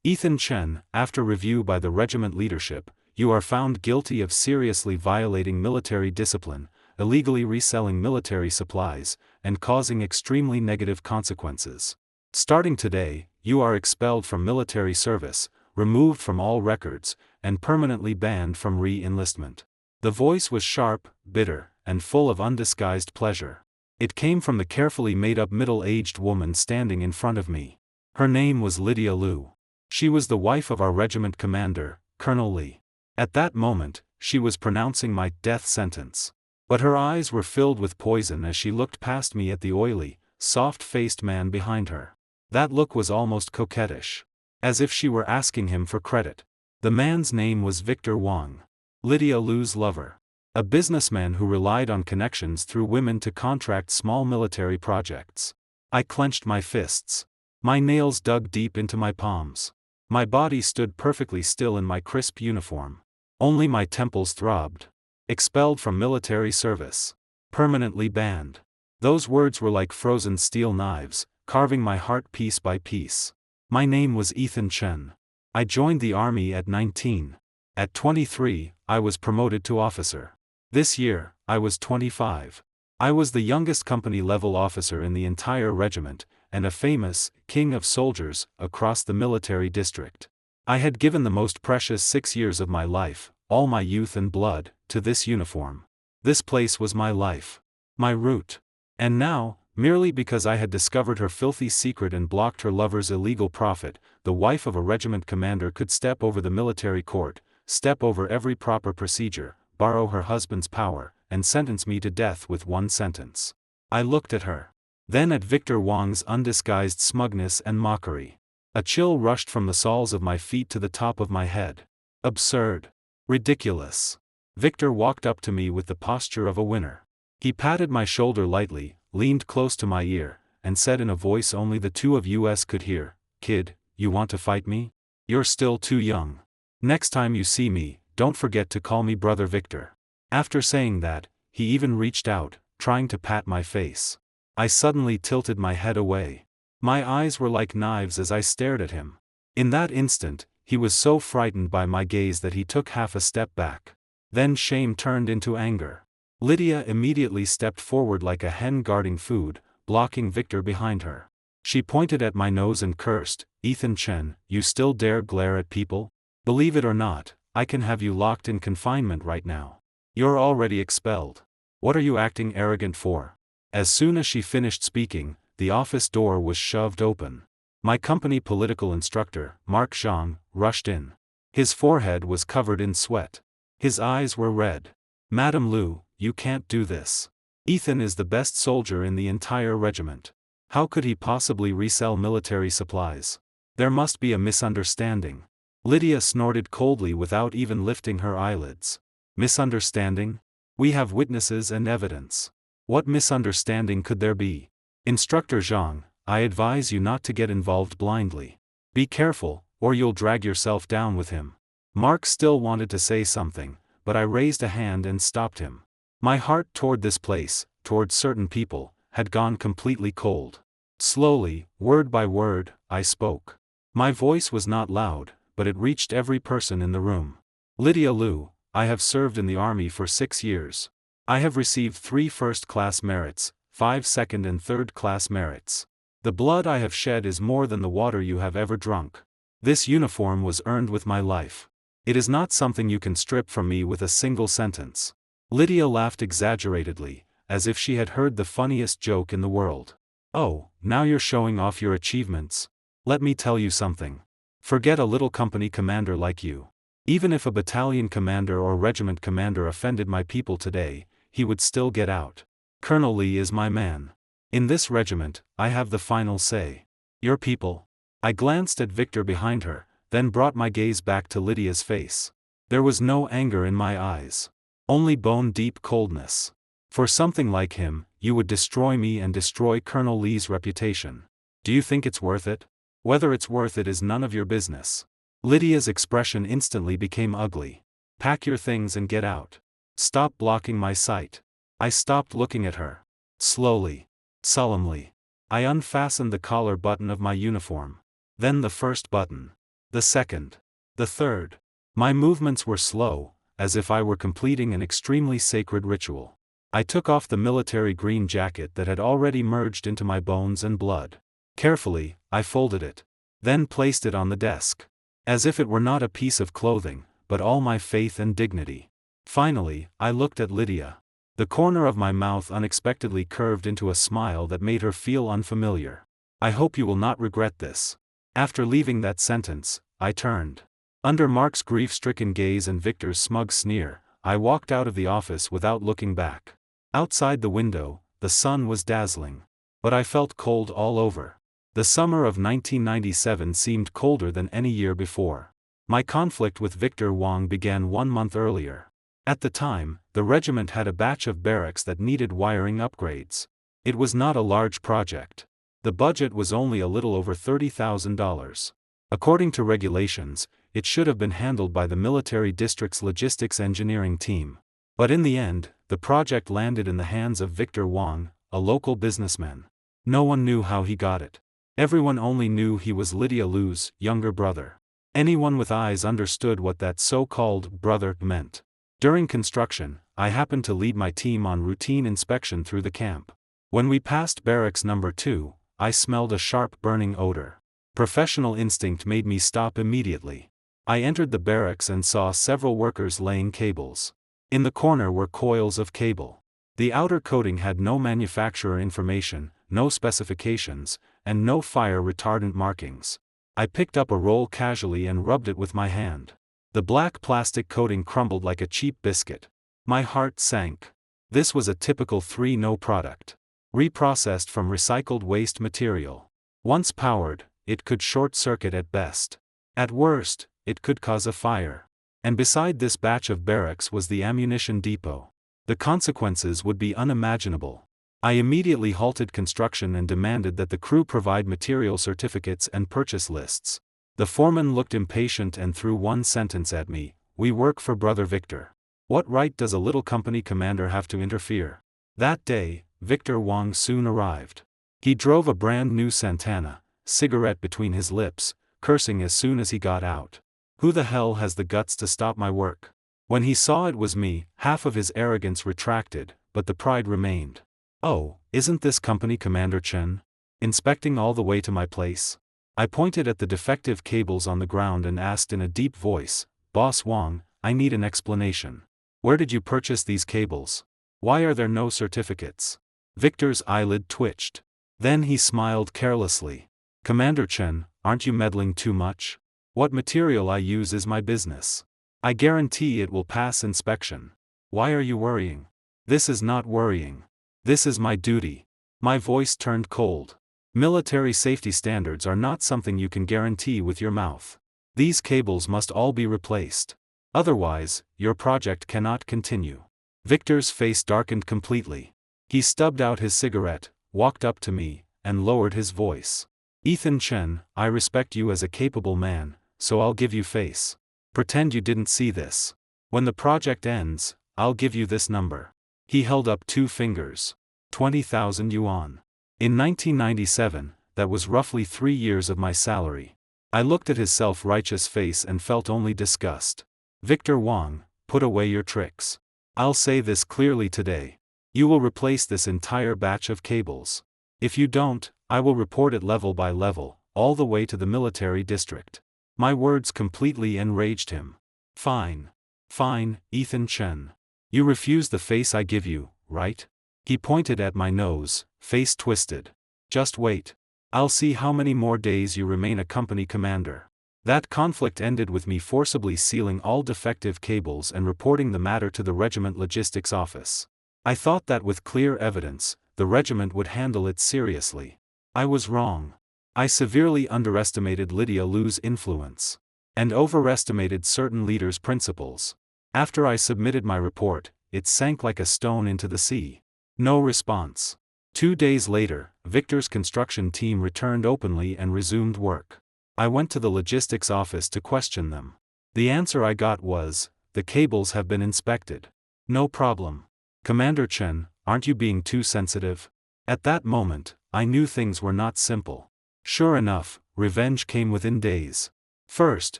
Ethan Chen, after review by the regiment leadership, you are found guilty of seriously violating military discipline, illegally reselling military supplies, and causing extremely negative consequences. Starting today, you are expelled from military service, removed from all records, and permanently banned from re-enlistment. The voice was sharp, bitter, and full of undisguised pleasure. It came from the carefully made-up middle-aged woman standing in front of me. Her name was Lydia Liu. She was the wife of our regiment commander, Colonel Lee. At that moment, she was pronouncing my death sentence. But her eyes were filled with poison as she looked past me at the oily, soft-faced man behind her. That look was almost coquettish. As if she were asking him for credit. The man's name was Victor Wang. Lydia Liu's lover. A businessman who relied on connections through women to contract small military projects. I clenched my fists. My nails dug deep into my palms. My body stood perfectly still in my crisp uniform. Only my temples throbbed. Expelled from military service. Permanently banned. Those words were like frozen steel knives, carving my heart piece by piece. My name was Ethan Chen. I joined the army at 19. At 23, I was promoted to officer. This year, I was 25. I was the youngest company-level officer in the entire regiment, and a famous king of soldiers across the military district. I had given the most precious 6 years of my life, all my youth and blood, to this uniform. This place was my life. My root. And now, merely because I had discovered her filthy secret and blocked her lover's illegal profit, the wife of a regiment commander could step over the military court, step over every proper procedure, borrow her husband's power, and sentence me to death with one sentence. I looked at her. Then at Victor Wang's undisguised smugness and mockery. A chill rushed from the soles of my feet to the top of my head. Absurd. Ridiculous. Victor walked up to me with the posture of a winner. He patted my shoulder lightly, leaned close to my ear, and said in a voice only the two of us could hear, "Kid, you want to fight me? You're still too young. Next time you see me, don't forget to call me Brother Victor." After saying that, he even reached out, trying to pat my face. I suddenly tilted my head away. My eyes were like knives as I stared at him. In that instant, he was so frightened by my gaze that he took half a step back. Then shame turned into anger. Lydia immediately stepped forward like a hen guarding food, blocking Victor behind her. She pointed at my nose and cursed, "Ethan Chen, you still dare glare at people? Believe it or not, I can have you locked in confinement right now. You're already expelled. What are you acting arrogant for?" As soon as she finished speaking, the office door was shoved open. My company political instructor, Mark Zhang, rushed in. His forehead was covered in sweat. His eyes were red. "Madam Liu, you can't do this. Ethan is the best soldier in the entire regiment. How could he possibly resell military supplies? There must be a misunderstanding." Lydia snorted coldly without even lifting her eyelids. "Misunderstanding? We have witnesses and evidence. What misunderstanding could there be? Instructor Zhang, I advise you not to get involved blindly. Be careful, or you'll drag yourself down with him." Mark still wanted to say something, but I raised a hand and stopped him. My heart toward this place, toward certain people, had gone completely cold. Slowly, word by word, I spoke. My voice was not loud, but it reached every person in the room. "Lydia Liu, I have served in the army for 6 years. I have received 3 first-class merits, 5 second and third-class merits. The blood I have shed is more than the water you have ever drunk. This uniform was earned with my life. It is not something you can strip from me with a single sentence." Lydia laughed exaggeratedly, as if she had heard the funniest joke in the world. "Oh, now you're showing off your achievements. Let me tell you something. Forget a little company commander like you. Even if a battalion commander or regiment commander offended my people today, he would still get out. Colonel Lee is my man. In this regiment, I have the final say. Your people." I glanced at Victor behind her, then brought my gaze back to Lydia's face. There was no anger in my eyes. Only bone-deep coldness. "For something like him, you would destroy me and destroy Colonel Lee's reputation. Do you think it's worth it? Whether it's worth it is none of your business." Lydia's expression instantly became ugly. "Pack your things and get out. Stop blocking my sight." I stopped looking at her. Slowly, solemnly, I unfastened the collar button of my uniform. Then the first button. The second. The third. My movements were slow, as if I were completing an extremely sacred ritual. I took off the military green jacket that had already merged into my bones and blood. Carefully, I folded it. Then placed it on the desk. As if it were not a piece of clothing, but all my faith and dignity. Finally, I looked at Lydia. The corner of my mouth unexpectedly curved into a smile that made her feel unfamiliar. I hope you will not regret this. After leaving that sentence, I turned. Under Mark's grief-stricken gaze and Victor's smug sneer, I walked out of the office without looking back. Outside the window, the sun was dazzling. But I felt cold all over. The summer of 1997 seemed colder than any year before. My conflict with Victor Wong began 1 month earlier. At the time, the regiment had a batch of barracks that needed wiring upgrades. It was not a large project. The budget was only a little over $30,000. According to regulations, it should have been handled by the military district's logistics engineering team. But in the end, the project landed in the hands of Victor Wong, a local businessman. No one knew how he got it. Everyone only knew he was Lydia Lu's younger brother. Anyone with eyes understood what that so-called brother meant. During construction, I happened to lead my team on routine inspection through the camp. When we passed barracks number 2, I smelled a sharp burning odor. Professional instinct made me stop immediately. I entered the barracks and saw several workers laying cables. In the corner were coils of cable. The outer coating had no manufacturer information, no specifications, and no fire retardant markings. I picked up a roll casually and rubbed it with my hand. The black plastic coating crumbled like a cheap biscuit. My heart sank. This was a typical 3-no product. Reprocessed from recycled waste material. Once powered, it could short-circuit at best. At worst, it could cause a fire. And beside this batch of barracks was the ammunition depot. The consequences would be unimaginable. I immediately halted construction and demanded that the crew provide material certificates and purchase lists. The foreman looked impatient and threw one sentence at me: "We work for Brother Victor. What right does a little company commander have to interfere?" That day, Victor Wong soon arrived. He drove a brand new Santana, cigarette between his lips, cursing as soon as he got out. "Who the hell has the guts to stop my work?" When he saw it was me, half of his arrogance retracted, but the pride remained. "Oh, isn't this Company Commander Chen? Inspecting all the way to my place?" I pointed at the defective cables on the ground and asked in a deep voice, "Boss Wong, I need an explanation. Where did you purchase these cables? Why are there no certificates?" Victor's eyelid twitched. Then he smiled carelessly. "Commander Chen, aren't you meddling too much? What material I use is my business. I guarantee it will pass inspection. Why are you worrying?" "This is not worrying. This is my duty." My voice turned cold. "Military safety standards are not something you can guarantee with your mouth. These cables must all be replaced. Otherwise, your project cannot continue." Victor's face darkened completely. He stubbed out his cigarette, walked up to me, and lowered his voice. "Ethan Chen, I respect you as a capable man, so I'll give you face. Pretend you didn't see this. When the project ends, I'll give you this number." He held up 2 fingers. 20,000 yuan. In 1997, that was roughly 3 years of my salary. I looked at his self-righteous face and felt only disgust. "Victor Wong, put away your tricks. I'll say this clearly today. You will replace this entire batch of cables. If you don't, I will report it level by level, all the way to the military district." My words completely enraged him. "Fine. Fine, Ethan Chen. You refuse the face I give you, right?" He pointed at my nose, face twisted. "Just wait. I'll see how many more days you remain a company commander." That conflict ended with me forcibly sealing all defective cables and reporting the matter to the regiment logistics office. I thought that with clear evidence, the regiment would handle it seriously. I was wrong. I severely underestimated Lydia Lu's influence. And overestimated certain leaders' principles. After I submitted my report, it sank like a stone into the sea. No response. 2 days later, Victor's construction team returned openly and resumed work. I went to the logistics office to question them. The answer I got was, "The cables have been inspected." "No problem. Commander Chen, aren't you being too sensitive?" At that moment, I knew things were not simple. Sure enough, revenge came within days. First,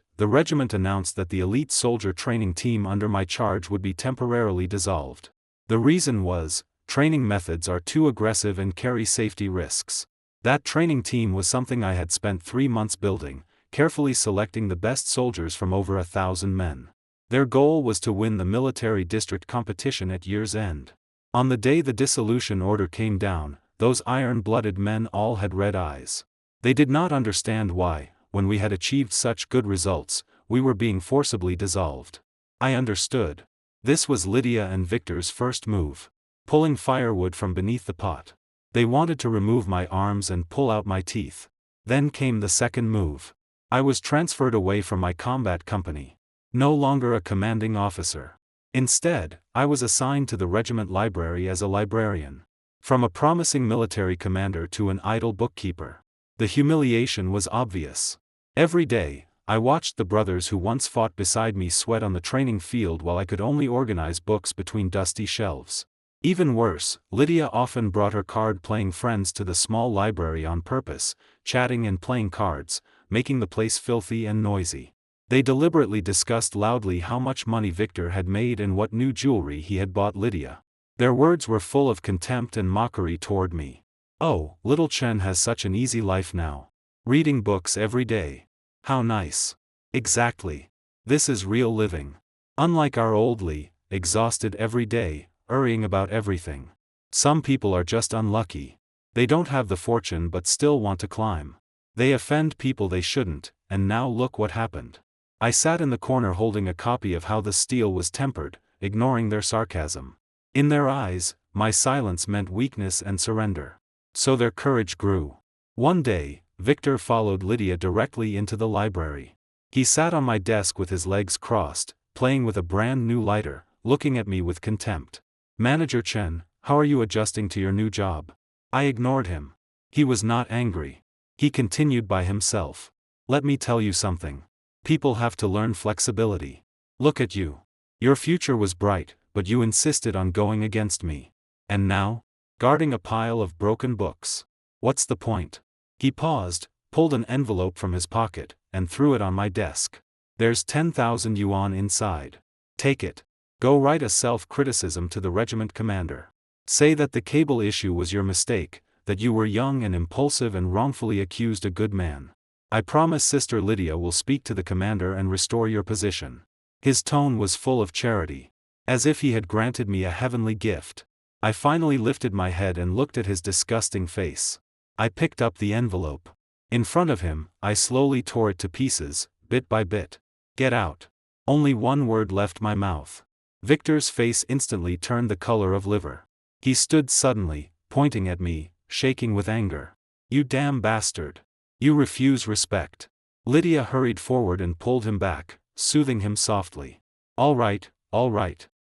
the regiment announced that the elite soldier training team under my charge would be temporarily dissolved. The reason was, training methods are too aggressive and carry safety risks. That training team was something I had spent 3 months building, carefully selecting the best soldiers from over 1,000 men. Their goal was to win the military district competition at year's end. On the day the dissolution order came down, those iron-blooded men all had red eyes. They did not understand why, when we had achieved such good results, we were being forcibly dissolved. I understood. This was Lydia and Victor's first move. Pulling firewood from beneath the pot. They wanted to remove my arms and pull out my teeth. Then came the second move. I was transferred away from my combat company. No longer a commanding officer. Instead, I was assigned to the regiment library as a librarian. From a promising military commander to an idle bookkeeper. The humiliation was obvious. Every day, I watched the brothers who once fought beside me sweat on the training field while I could only organize books between dusty shelves. Even worse, Lydia often brought her card-playing friends to the small library on purpose, chatting and playing cards, making the place filthy and noisy. They deliberately discussed loudly how much money Victor had made and what new jewelry he had bought Lydia. Their words were full of contempt and mockery toward me. "Oh, little Chen has such an easy life now. Reading books every day. How nice." Exactly. This is real living. Unlike our old Lee, exhausted every day, worrying about everything. Some people are just unlucky. They don't have the fortune but still want to climb. They offend people they shouldn't, and now look what happened. I sat in the corner holding a copy of How the Steel Was Tempered, ignoring their sarcasm. In their eyes, my silence meant weakness and surrender. So their courage grew. One day, Victor followed Lydia directly into the library. He sat on my desk with his legs crossed, playing with a brand new lighter, looking at me with contempt. "Manager Chen, how are you adjusting to your new job?" I ignored him. He was not angry. He continued by himself. "Let me tell you something. People have to learn flexibility. Look at you. Your future was bright, but you insisted on going against me. And now? Guarding a pile of broken books. What's the point?" He paused, pulled an envelope from his pocket, and threw it on my desk. "There's 10,000 yuan inside. Take it. Go write a self-criticism to the regiment commander. Say that the cable issue was your mistake, that you were young and impulsive and wrongfully accused a good man. I promise Sister Lydia will speak to the commander and restore your position." His tone was full of charity. As if he had granted me a heavenly gift. I finally lifted my head and looked at his disgusting face. I picked up the envelope. In front of him, I slowly tore it to pieces, bit by bit. "Get out." Only one word left my mouth. Victor's face instantly turned the color of liver. He stood suddenly, pointing at me, shaking with anger. "You damn bastard. You refuse respect." Lydia hurried forward and pulled him back, soothing him softly. All right.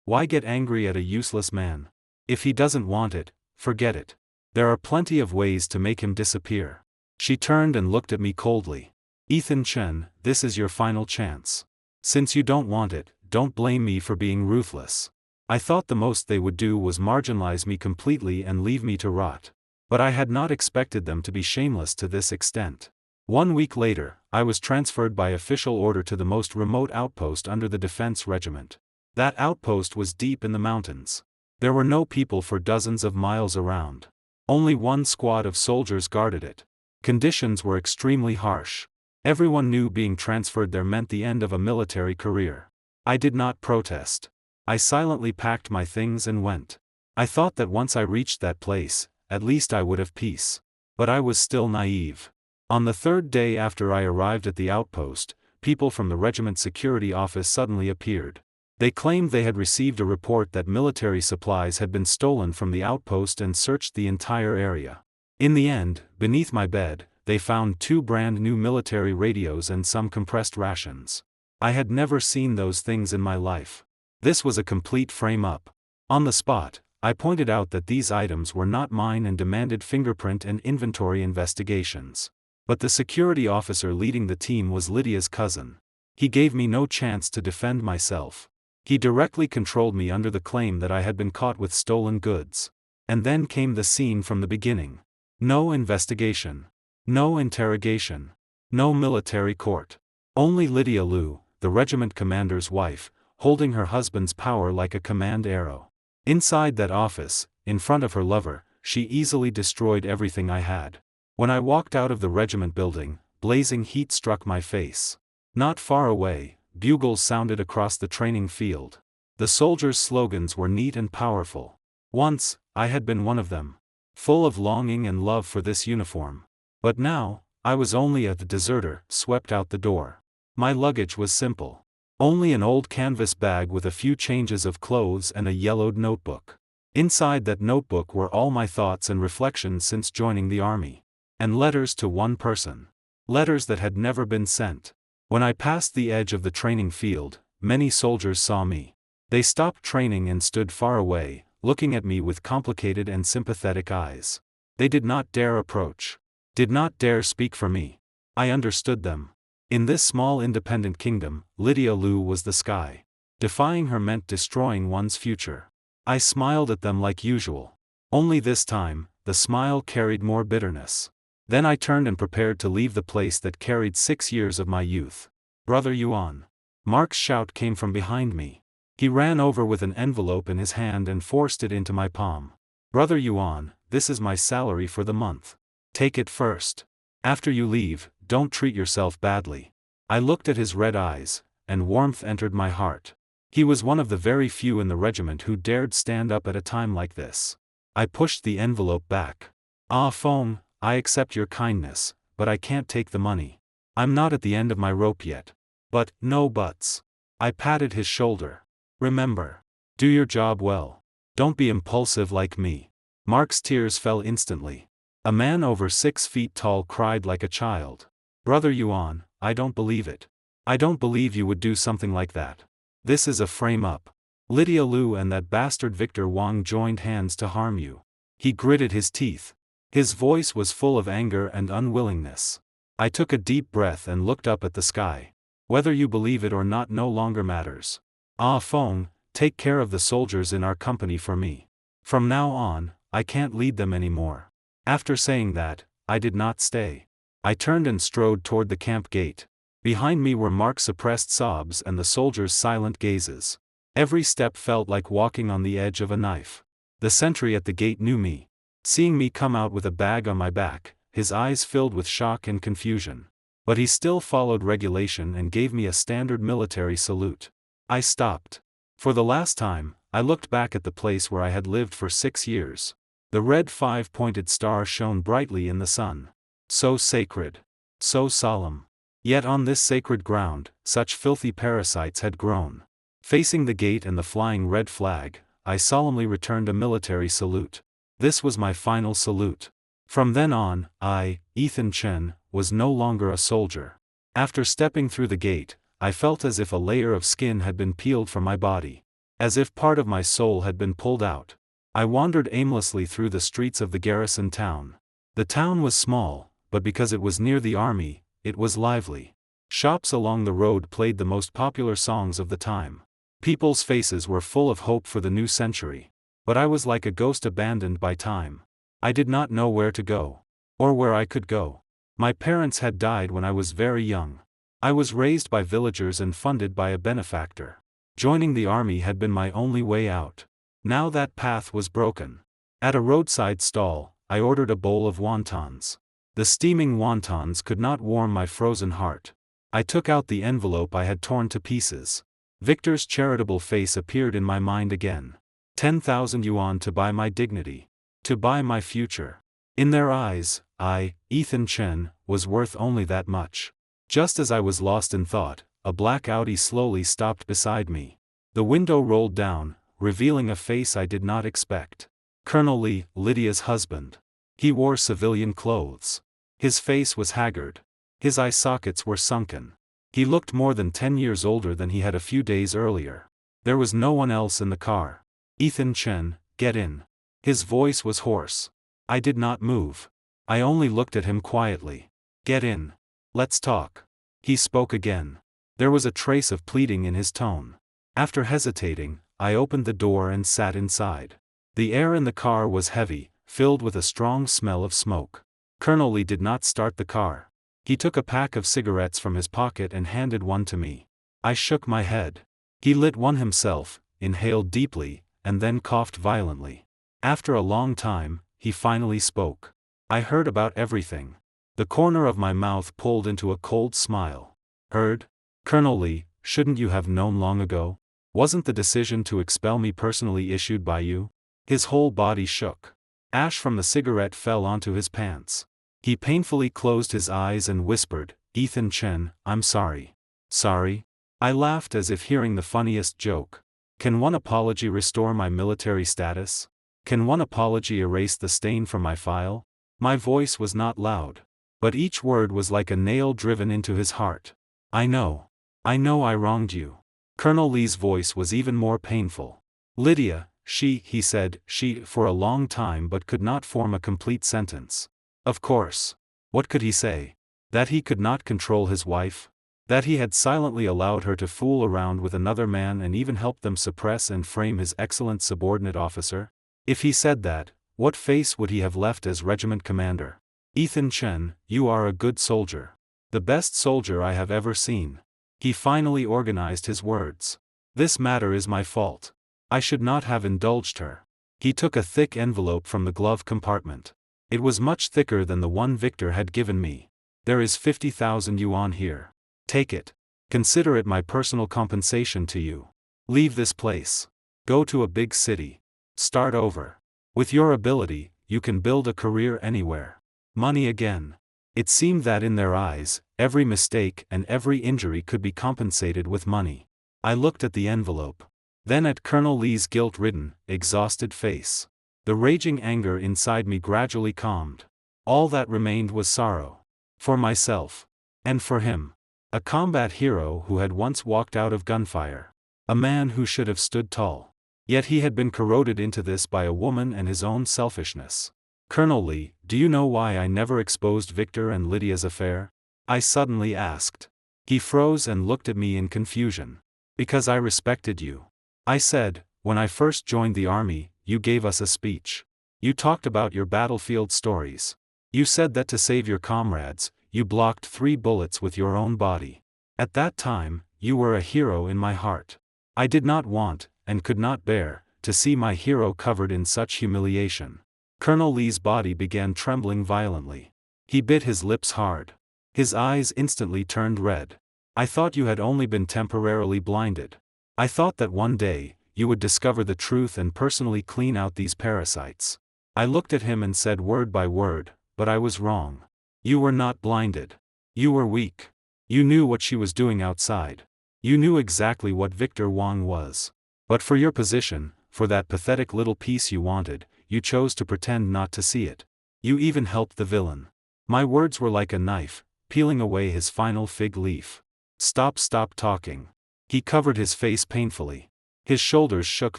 Why get angry at a useless man? If he doesn't want it, forget it. There are plenty of ways to make him disappear." She turned and looked at me coldly. "Ethan Chen, this is your final chance. Since you don't want it, don't blame me for being ruthless." I thought the most they would do was marginalize me completely and leave me to rot. But I had not expected them to be shameless to this extent. 1 week later, I was transferred by official order to the most remote outpost under the defense regiment. That outpost was deep in the mountains. There were no people for dozens of miles around. Only one squad of soldiers guarded it. Conditions were extremely harsh. Everyone knew being transferred there meant the end of a military career. I did not protest. I silently packed my things and went. I thought that once I reached that place, at least I would have peace. But I was still naive. On the 3rd day after I arrived at the outpost, people from the regiment security office suddenly appeared. They claimed they had received a report that military supplies had been stolen from the outpost and searched the entire area. In the end, beneath my bed, they found 2 brand new military radios and some compressed rations. I had never seen those things in my life. This was a complete frame-up. On the spot, I pointed out that these items were not mine and demanded fingerprint and inventory investigations. But the security officer leading the team was Lydia's cousin. He gave me no chance to defend myself. He directly controlled me under the claim that I had been caught with stolen goods. And then came the scene from the beginning. No investigation. No interrogation. No military court. Only Lydia Liu, the regiment commander's wife, holding her husband's power like a command arrow. Inside that office, in front of her lover, she easily destroyed everything I had. When I walked out of the regiment building, blazing heat struck my face. Not far away, bugles sounded across the training field. The soldiers' slogans were neat and powerful. Once, I had been one of them, full of longing and love for this uniform. But now, I was only a deserter, swept out the door. My luggage was simple. Only an old canvas bag with a few changes of clothes and a yellowed notebook. Inside that notebook were all my thoughts and reflections since joining the army. And letters to one person. Letters that had never been sent. When I passed the edge of the training field, many soldiers saw me. They stopped training and stood far away, looking at me with complicated and sympathetic eyes. They did not dare approach. Did not dare speak for me. I understood them. In this small independent kingdom, Lydia Liu was the sky. Defying her meant destroying one's future. I smiled at them like usual. Only this time, the smile carried more bitterness. Then I turned and prepared to leave the place that carried 6 years of my youth. "Brother Yuan." Mark's shout came from behind me. He ran over with an envelope in his hand and forced it into my palm. "Brother Yuan, this is my salary for the month. Take it first. After you leave, don't treat yourself badly." I looked at his red eyes, and warmth entered my heart. He was one of the very few in the regiment who dared stand up at a time like this. I pushed the envelope back. "Ah, Feng, I accept your kindness, but I can't take the money. I'm not at the end of my rope yet." "But, no buts." I patted his shoulder. "Remember. Do your job well. Don't be impulsive like me." Mark's tears fell instantly. A man over 6 feet tall cried like a child. "Brother Yuan, I don't believe it. I don't believe you would do something like that. This is a frame-up. Lydia Liu and that bastard Victor Wang joined hands to harm you." He gritted his teeth. His voice was full of anger and unwillingness. I took a deep breath and looked up at the sky. "Whether you believe it or not no longer matters. Ah, Feng, take care of the soldiers in our company for me. From now on, I can't lead them anymore." After saying that, I did not stay. I turned and strode toward the camp gate. Behind me were Mark's suppressed sobs and the soldiers' silent gazes. Every step felt like walking on the edge of a knife. The sentry at the gate knew me. Seeing me come out with a bag on my back, his eyes filled with shock and confusion. But he still followed regulation and gave me a standard military salute. I stopped. For the last time, I looked back at the place where I had lived for 6 years. The red 5-pointed star shone brightly in the sun. So sacred. So solemn. Yet on this sacred ground, such filthy parasites had grown. Facing the gate and the flying red flag, I solemnly returned a military salute. This was my final salute. From then on, I, Ethan Chen, was no longer a soldier. After stepping through the gate, I felt as if a layer of skin had been peeled from my body. As if part of my soul had been pulled out. I wandered aimlessly through the streets of the garrison town. The town was small, but because it was near the army, it was lively. Shops along the road played the most popular songs of the time. People's faces were full of hope for the new century. But I was like a ghost abandoned by time. I did not know where to go. Or where I could go. My parents had died when I was very young. I was raised by villagers and funded by a benefactor. Joining the army had been my only way out. Now that path was broken. At a roadside stall, I ordered a bowl of wontons. The steaming wontons could not warm my frozen heart. I took out the envelope I had torn to pieces. Victor's charitable face appeared in my mind again. 10,000 yuan to buy my dignity. To buy my future. In their eyes, I, Ethan Chen, was worth only that much. Just as I was lost in thought, a black Audi slowly stopped beside me. The window rolled down, revealing a face I did not expect. Colonel Li, Lydia's husband. He wore civilian clothes. His face was haggard. His eye sockets were sunken. He looked more than 10 years older than he had a few days earlier. There was no one else in the car. "Ethan Chen, get in." His voice was hoarse. I did not move. I only looked at him quietly. "Get in. Let's talk." He spoke again. There was a trace of pleading in his tone. After hesitating, I opened the door and sat inside. The air in the car was heavy, filled with a strong smell of smoke. Colonel Li did not start the car. He took a pack of cigarettes from his pocket and handed one to me. I shook my head. He lit one himself, inhaled deeply, and then coughed violently. After a long time, he finally spoke. I heard about everything. The corner of my mouth pulled into a cold smile. Heard? Colonel Lee, shouldn't you have known long ago? Wasn't the decision to expel me personally issued by you? His whole body shook. Ash from the cigarette fell onto his pants. He painfully closed his eyes and whispered, "Ethan Chen, I'm sorry." Sorry? I laughed as if hearing the funniest joke. Can one apology restore my military status? Can one apology erase the stain from my file? My voice was not loud, but each word was like a nail driven into his heart. I know I wronged you. Colonel Lee's voice was even more painful. Lydia, he said, for a long time but could not form a complete sentence. Of course. What could he say? That he could not control his wife? That he had silently allowed her to fool around with another man and even helped them suppress and frame his excellent subordinate officer? If he said that, what face would he have left as regiment commander? Ethan Chen, you are a good soldier. The best soldier I have ever seen. He finally organized his words. This matter is my fault. I should not have indulged her. He took a thick envelope from the glove compartment. It was much thicker than the one Victor had given me. There is 50,000 yuan here. Take it. Consider it my personal compensation to you. Leave this place. Go to a big city. Start over. With your ability, you can build a career anywhere. Money again. It seemed that in their eyes, every mistake and every injury could be compensated with money. I looked at the envelope. Then at Colonel Lee's guilt-ridden, exhausted face. The raging anger inside me gradually calmed. All that remained was sorrow. For myself. And for him. A combat hero who had once walked out of gunfire. A man who should have stood tall. Yet he had been corroded into this by a woman and his own selfishness. Colonel Lee, do you know why I never exposed Victor and Lydia's affair? I suddenly asked. He froze and looked at me in confusion. Because I respected you. I said, when I first joined the army, you gave us a speech. You talked about your battlefield stories. You said that to save your comrades, you blocked 3 bullets with your own body. At that time, you were a hero in my heart. I did not want, and could not bear, to see my hero covered in such humiliation. Colonel Lee's body began trembling violently. He bit his lips hard. His eyes instantly turned red. I thought you had only been temporarily blinded. I thought that one day, you would discover the truth and personally clean out these parasites. I looked at him and said word by word, but I was wrong. You were not blinded. You were weak. You knew what she was doing outside. You knew exactly what Victor Wang was. But for your position, for that pathetic little piece you wanted, you chose to pretend not to see it. You even helped the villain. My words were like a knife, peeling away his final fig leaf. Stop talking. He covered his face painfully. His shoulders shook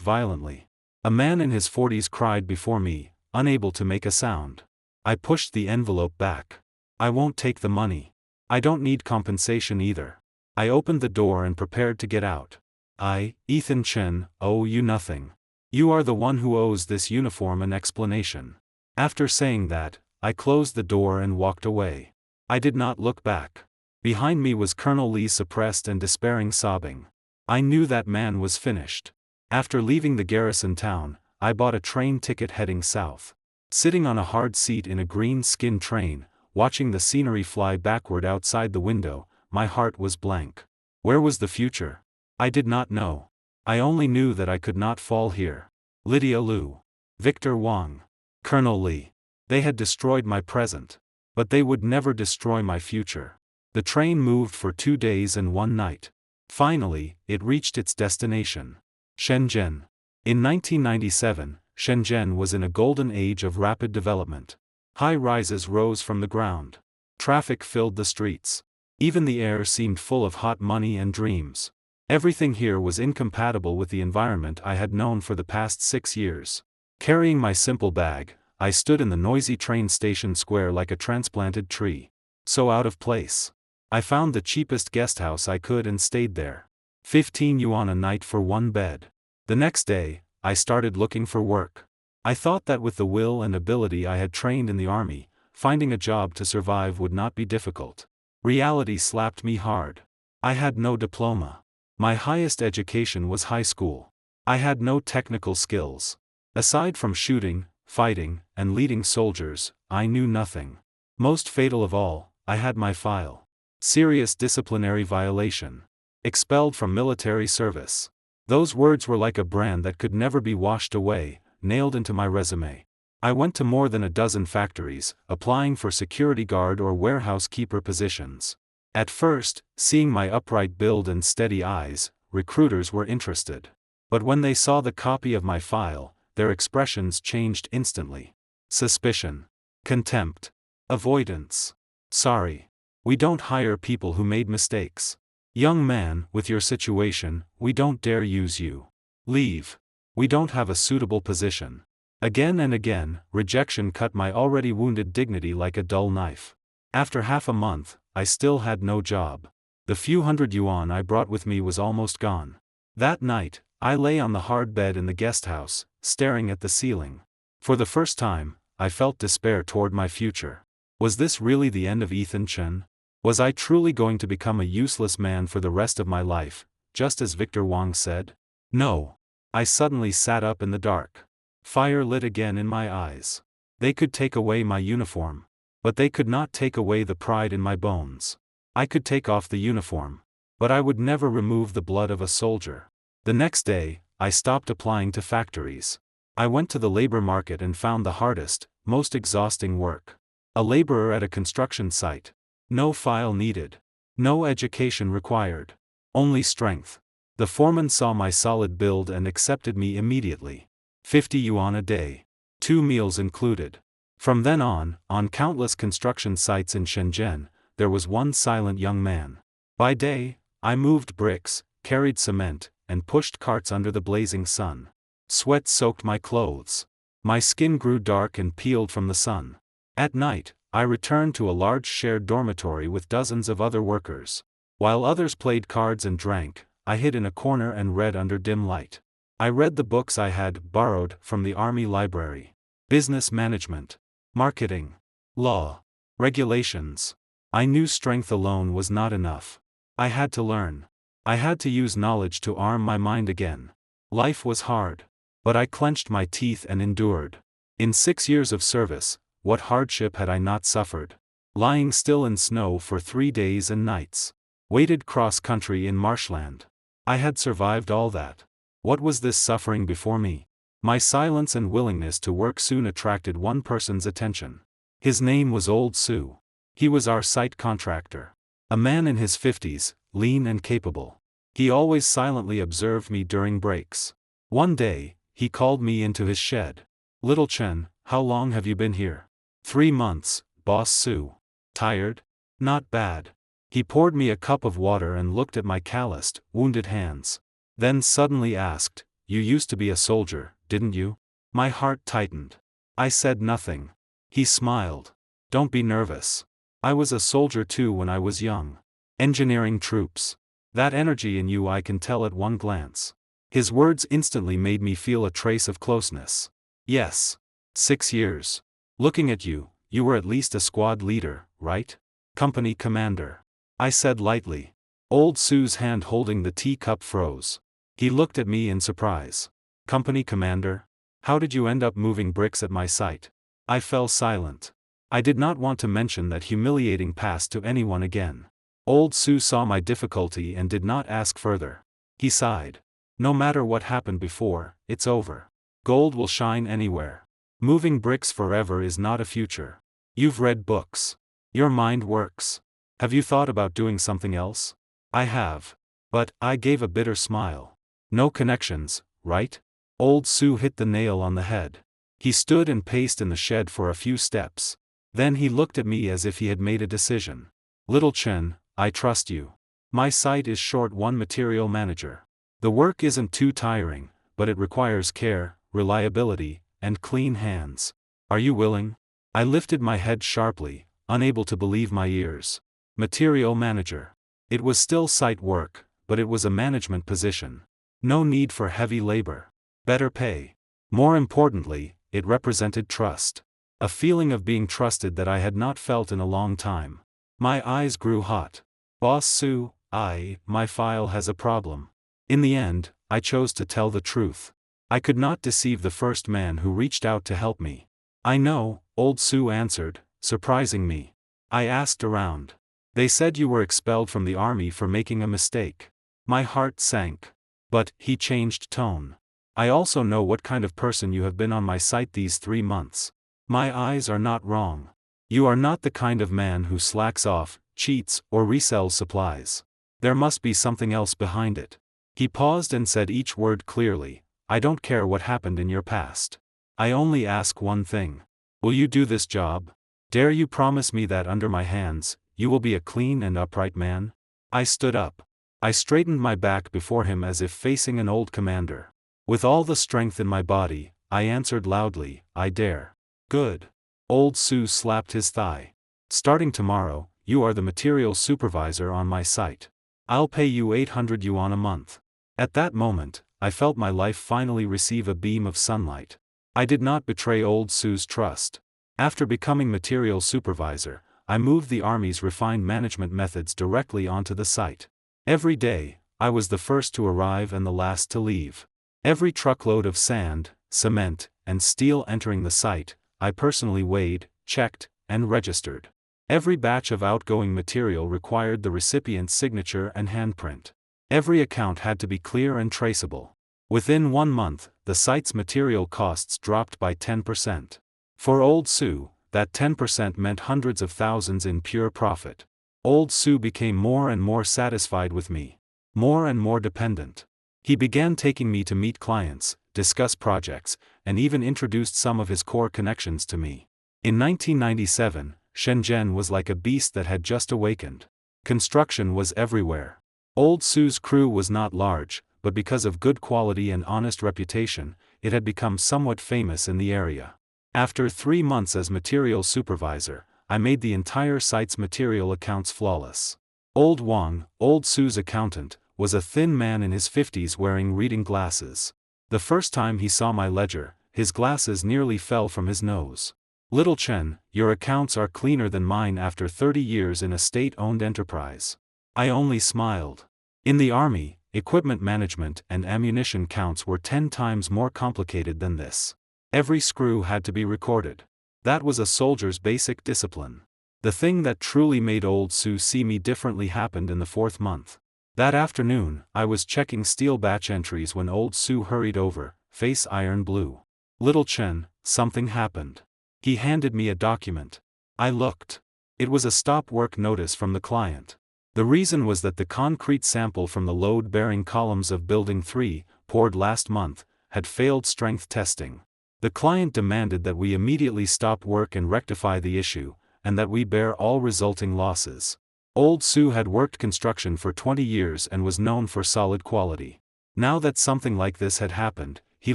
violently. A man in his 40s cried before me, unable to make a sound. I pushed the envelope back. I won't take the money. I don't need compensation either. I opened the door and prepared to get out. I, Ethan Chen, owe you nothing. You are the one who owes this uniform an explanation. After saying that, I closed the door and walked away. I did not look back. Behind me was Colonel Lee's suppressed and despairing sobbing. I knew that man was finished. After leaving the garrison town, I bought a train ticket heading south. Sitting on a hard seat in a green-skin train, watching the scenery fly backward outside the window, my heart was blank. Where was the future? I did not know. I only knew that I could not fall here. Lydia Liu. Victor Wang. Colonel Lee. They had destroyed my present. But they would never destroy my future. The train moved for 2 days and 1 night. Finally, it reached its destination. Shenzhen. In 1997, Shenzhen was in a golden age of rapid development. High rises rose from the ground. Traffic filled the streets. Even the air seemed full of hot money and dreams. Everything here was incompatible with the environment I had known for the past 6 years. Carrying my simple bag, I stood in the noisy train station square like a transplanted tree. So out of place. I found the cheapest guest house I could and stayed there. 15 yuan a night for 1 bed. The next day, I started looking for work. I thought that with the will and ability I had trained in the army, finding a job to survive would not be difficult. Reality slapped me hard. I had no diploma. My highest education was high school. I had no technical skills. Aside from shooting, fighting, and leading soldiers, I knew nothing. Most fatal of all, I had my file. Serious disciplinary violation. Expelled from military service. Those words were like a brand that could never be washed away, nailed into my resume. I went to more than a dozen factories, applying for security guard or warehouse keeper positions. At first, seeing my upright build and steady eyes, recruiters were interested. But when they saw the copy of my file, their expressions changed instantly. Suspicion. Contempt. Avoidance. Sorry. We don't hire people who made mistakes. Young man, with your situation, we don't dare use you. Leave. We don't have a suitable position. Again and again, rejection cut my already wounded dignity like a dull knife. After half a month, I still had no job. The few hundred yuan I brought with me was almost gone. That night, I lay on the hard bed in the guest house, staring at the ceiling. For the first time, I felt despair toward my future. Was this really the end of Ethan Chen? Was I truly going to become a useless man for the rest of my life, just as Victor Wang said? No. I suddenly sat up in the dark. Fire lit again in my eyes. They could take away my uniform. But they could not take away the pride in my bones. I could take off the uniform. But I would never remove the blood of a soldier. The next day, I stopped applying to factories. I went to the labor market and found the hardest, most exhausting work. A laborer at a construction site. No file needed. No education required. Only strength. The foreman saw my solid build and accepted me immediately. 50 yuan a day. 2 meals included. From then on countless construction sites in Shenzhen, there was one silent young man. By day, I moved bricks, carried cement, and pushed carts under the blazing sun. Sweat soaked my clothes. My skin grew dark and peeled from the sun. At night, I returned to a large shared dormitory with dozens of other workers. While others played cards and drank, I hid in a corner and read under dim light. I read the books I had borrowed from the army library. Business management. Marketing. Law. Regulations. I knew strength alone was not enough. I had to learn. I had to use knowledge to arm my mind again. Life was hard. But I clenched my teeth and endured. In 6 years of service, what hardship had I not suffered? Lying still in snow for 3 days and nights. Waded cross-country in marshland. I had survived all that. What was this suffering before me? My silence and willingness to work soon attracted one person's attention. His name was Old Su. He was our site contractor. A man in his 50s, lean and capable. He always silently observed me during breaks. One day, he called me into his shed. Little Chen, how long have you been here? 3 months, Boss Su. Tired? Not bad. He poured me a cup of water and looked at my calloused, wounded hands. Then suddenly asked, "You used to be a soldier, didn't you?" My heart tightened. I said nothing. He smiled. "Don't be nervous. I was a soldier too when I was young. Engineering troops. That energy in you I can tell at one glance." His words instantly made me feel a trace of closeness. Yes. 6 years. Looking at you, you were at least a squad leader, right? Company commander. I said lightly. Old Su's hand holding the teacup froze. He looked at me in surprise. Company commander? How did you end up moving bricks at my site? I fell silent. I did not want to mention that humiliating past to anyone again. Old Su saw my difficulty and did not ask further. He sighed. No matter what happened before, it's over. Gold will shine anywhere. Moving bricks forever is not a future. You've read books. Your mind works. Have you thought about doing something else? I have. But, I gave a bitter smile. No connections, right? Old Su hit the nail on the head. He stood and paced in the shed for a few steps. Then he looked at me as if he had made a decision. Little Chen, I trust you. My site is short one material manager. The work isn't too tiring, but it requires care, reliability, and clean hands. Are you willing? I lifted my head sharply, unable to believe my ears. Material manager. It was still site work, but it was a management position. No need for heavy labor. Better pay. More importantly, it represented trust. A feeling of being trusted that I had not felt in a long time. My eyes grew hot. Boss Sue, my file has a problem. In the end, I chose to tell the truth. I could not deceive the first man who reached out to help me. I know, old Sue answered, surprising me. I asked around. They said you were expelled from the army for making a mistake. My heart sank. But, he changed tone. I also know what kind of person you have been on my site these 3 months. My eyes are not wrong. You are not the kind of man who slacks off, cheats, or resells supplies. There must be something else behind it. He paused and said each word clearly. I don't care what happened in your past. I only ask one thing. Will you do this job? Dare you promise me that under my hands, you will be a clean and upright man? I stood up. I straightened my back before him as if facing an old commander. With all the strength in my body, I answered loudly, I dare. Good. Old Sue slapped his thigh. Starting tomorrow, you are the material supervisor on my site. I'll pay you 800 yuan a month. At that moment, I felt my life finally receive a beam of sunlight. I did not betray old Sue's trust. After becoming material supervisor, I moved the Army's refined management methods directly onto the site. Every day, I was the first to arrive and the last to leave. Every truckload of sand, cement, and steel entering the site, I personally weighed, checked, and registered. Every batch of outgoing material required the recipient's signature and handprint. Every account had to be clear and traceable. Within 1 month, the site's material costs dropped by 10%. For old Sue, that 10% meant hundreds of thousands in pure profit. Old Sue became more and more satisfied with me. More and more dependent. He began taking me to meet clients, discuss projects, and even introduced some of his core connections to me. In 1997, Shenzhen was like a beast that had just awakened. Construction was everywhere. Old Sue's crew was not large, but because of good quality and honest reputation, it had become somewhat famous in the area. After 3 months as material supervisor, I made the entire site's material accounts flawless. Old Wang, old Sue's accountant, was a thin man in his 50s wearing reading glasses. The first time he saw my ledger, his glasses nearly fell from his nose. Little Chen, your accounts are cleaner than mine after 30 years in a state-owned enterprise. I only smiled. In the army, equipment management and ammunition counts were 10 times more complicated than this. Every screw had to be recorded. That was a soldier's basic discipline. The thing that truly made old Sue see me differently happened in the 4th month. That afternoon, I was checking steel batch entries when old Sue hurried over, face iron blue. Little Chen, something happened. He handed me a document. I looked. It was a stop work notice from the client. The reason was that the concrete sample from the load-bearing columns of Building 3, poured last month, had failed strength testing. The client demanded that we immediately stop work and rectify the issue, and that we bear all resulting losses. Old Sue had worked construction for 20 years and was known for solid quality. Now that something like this had happened, he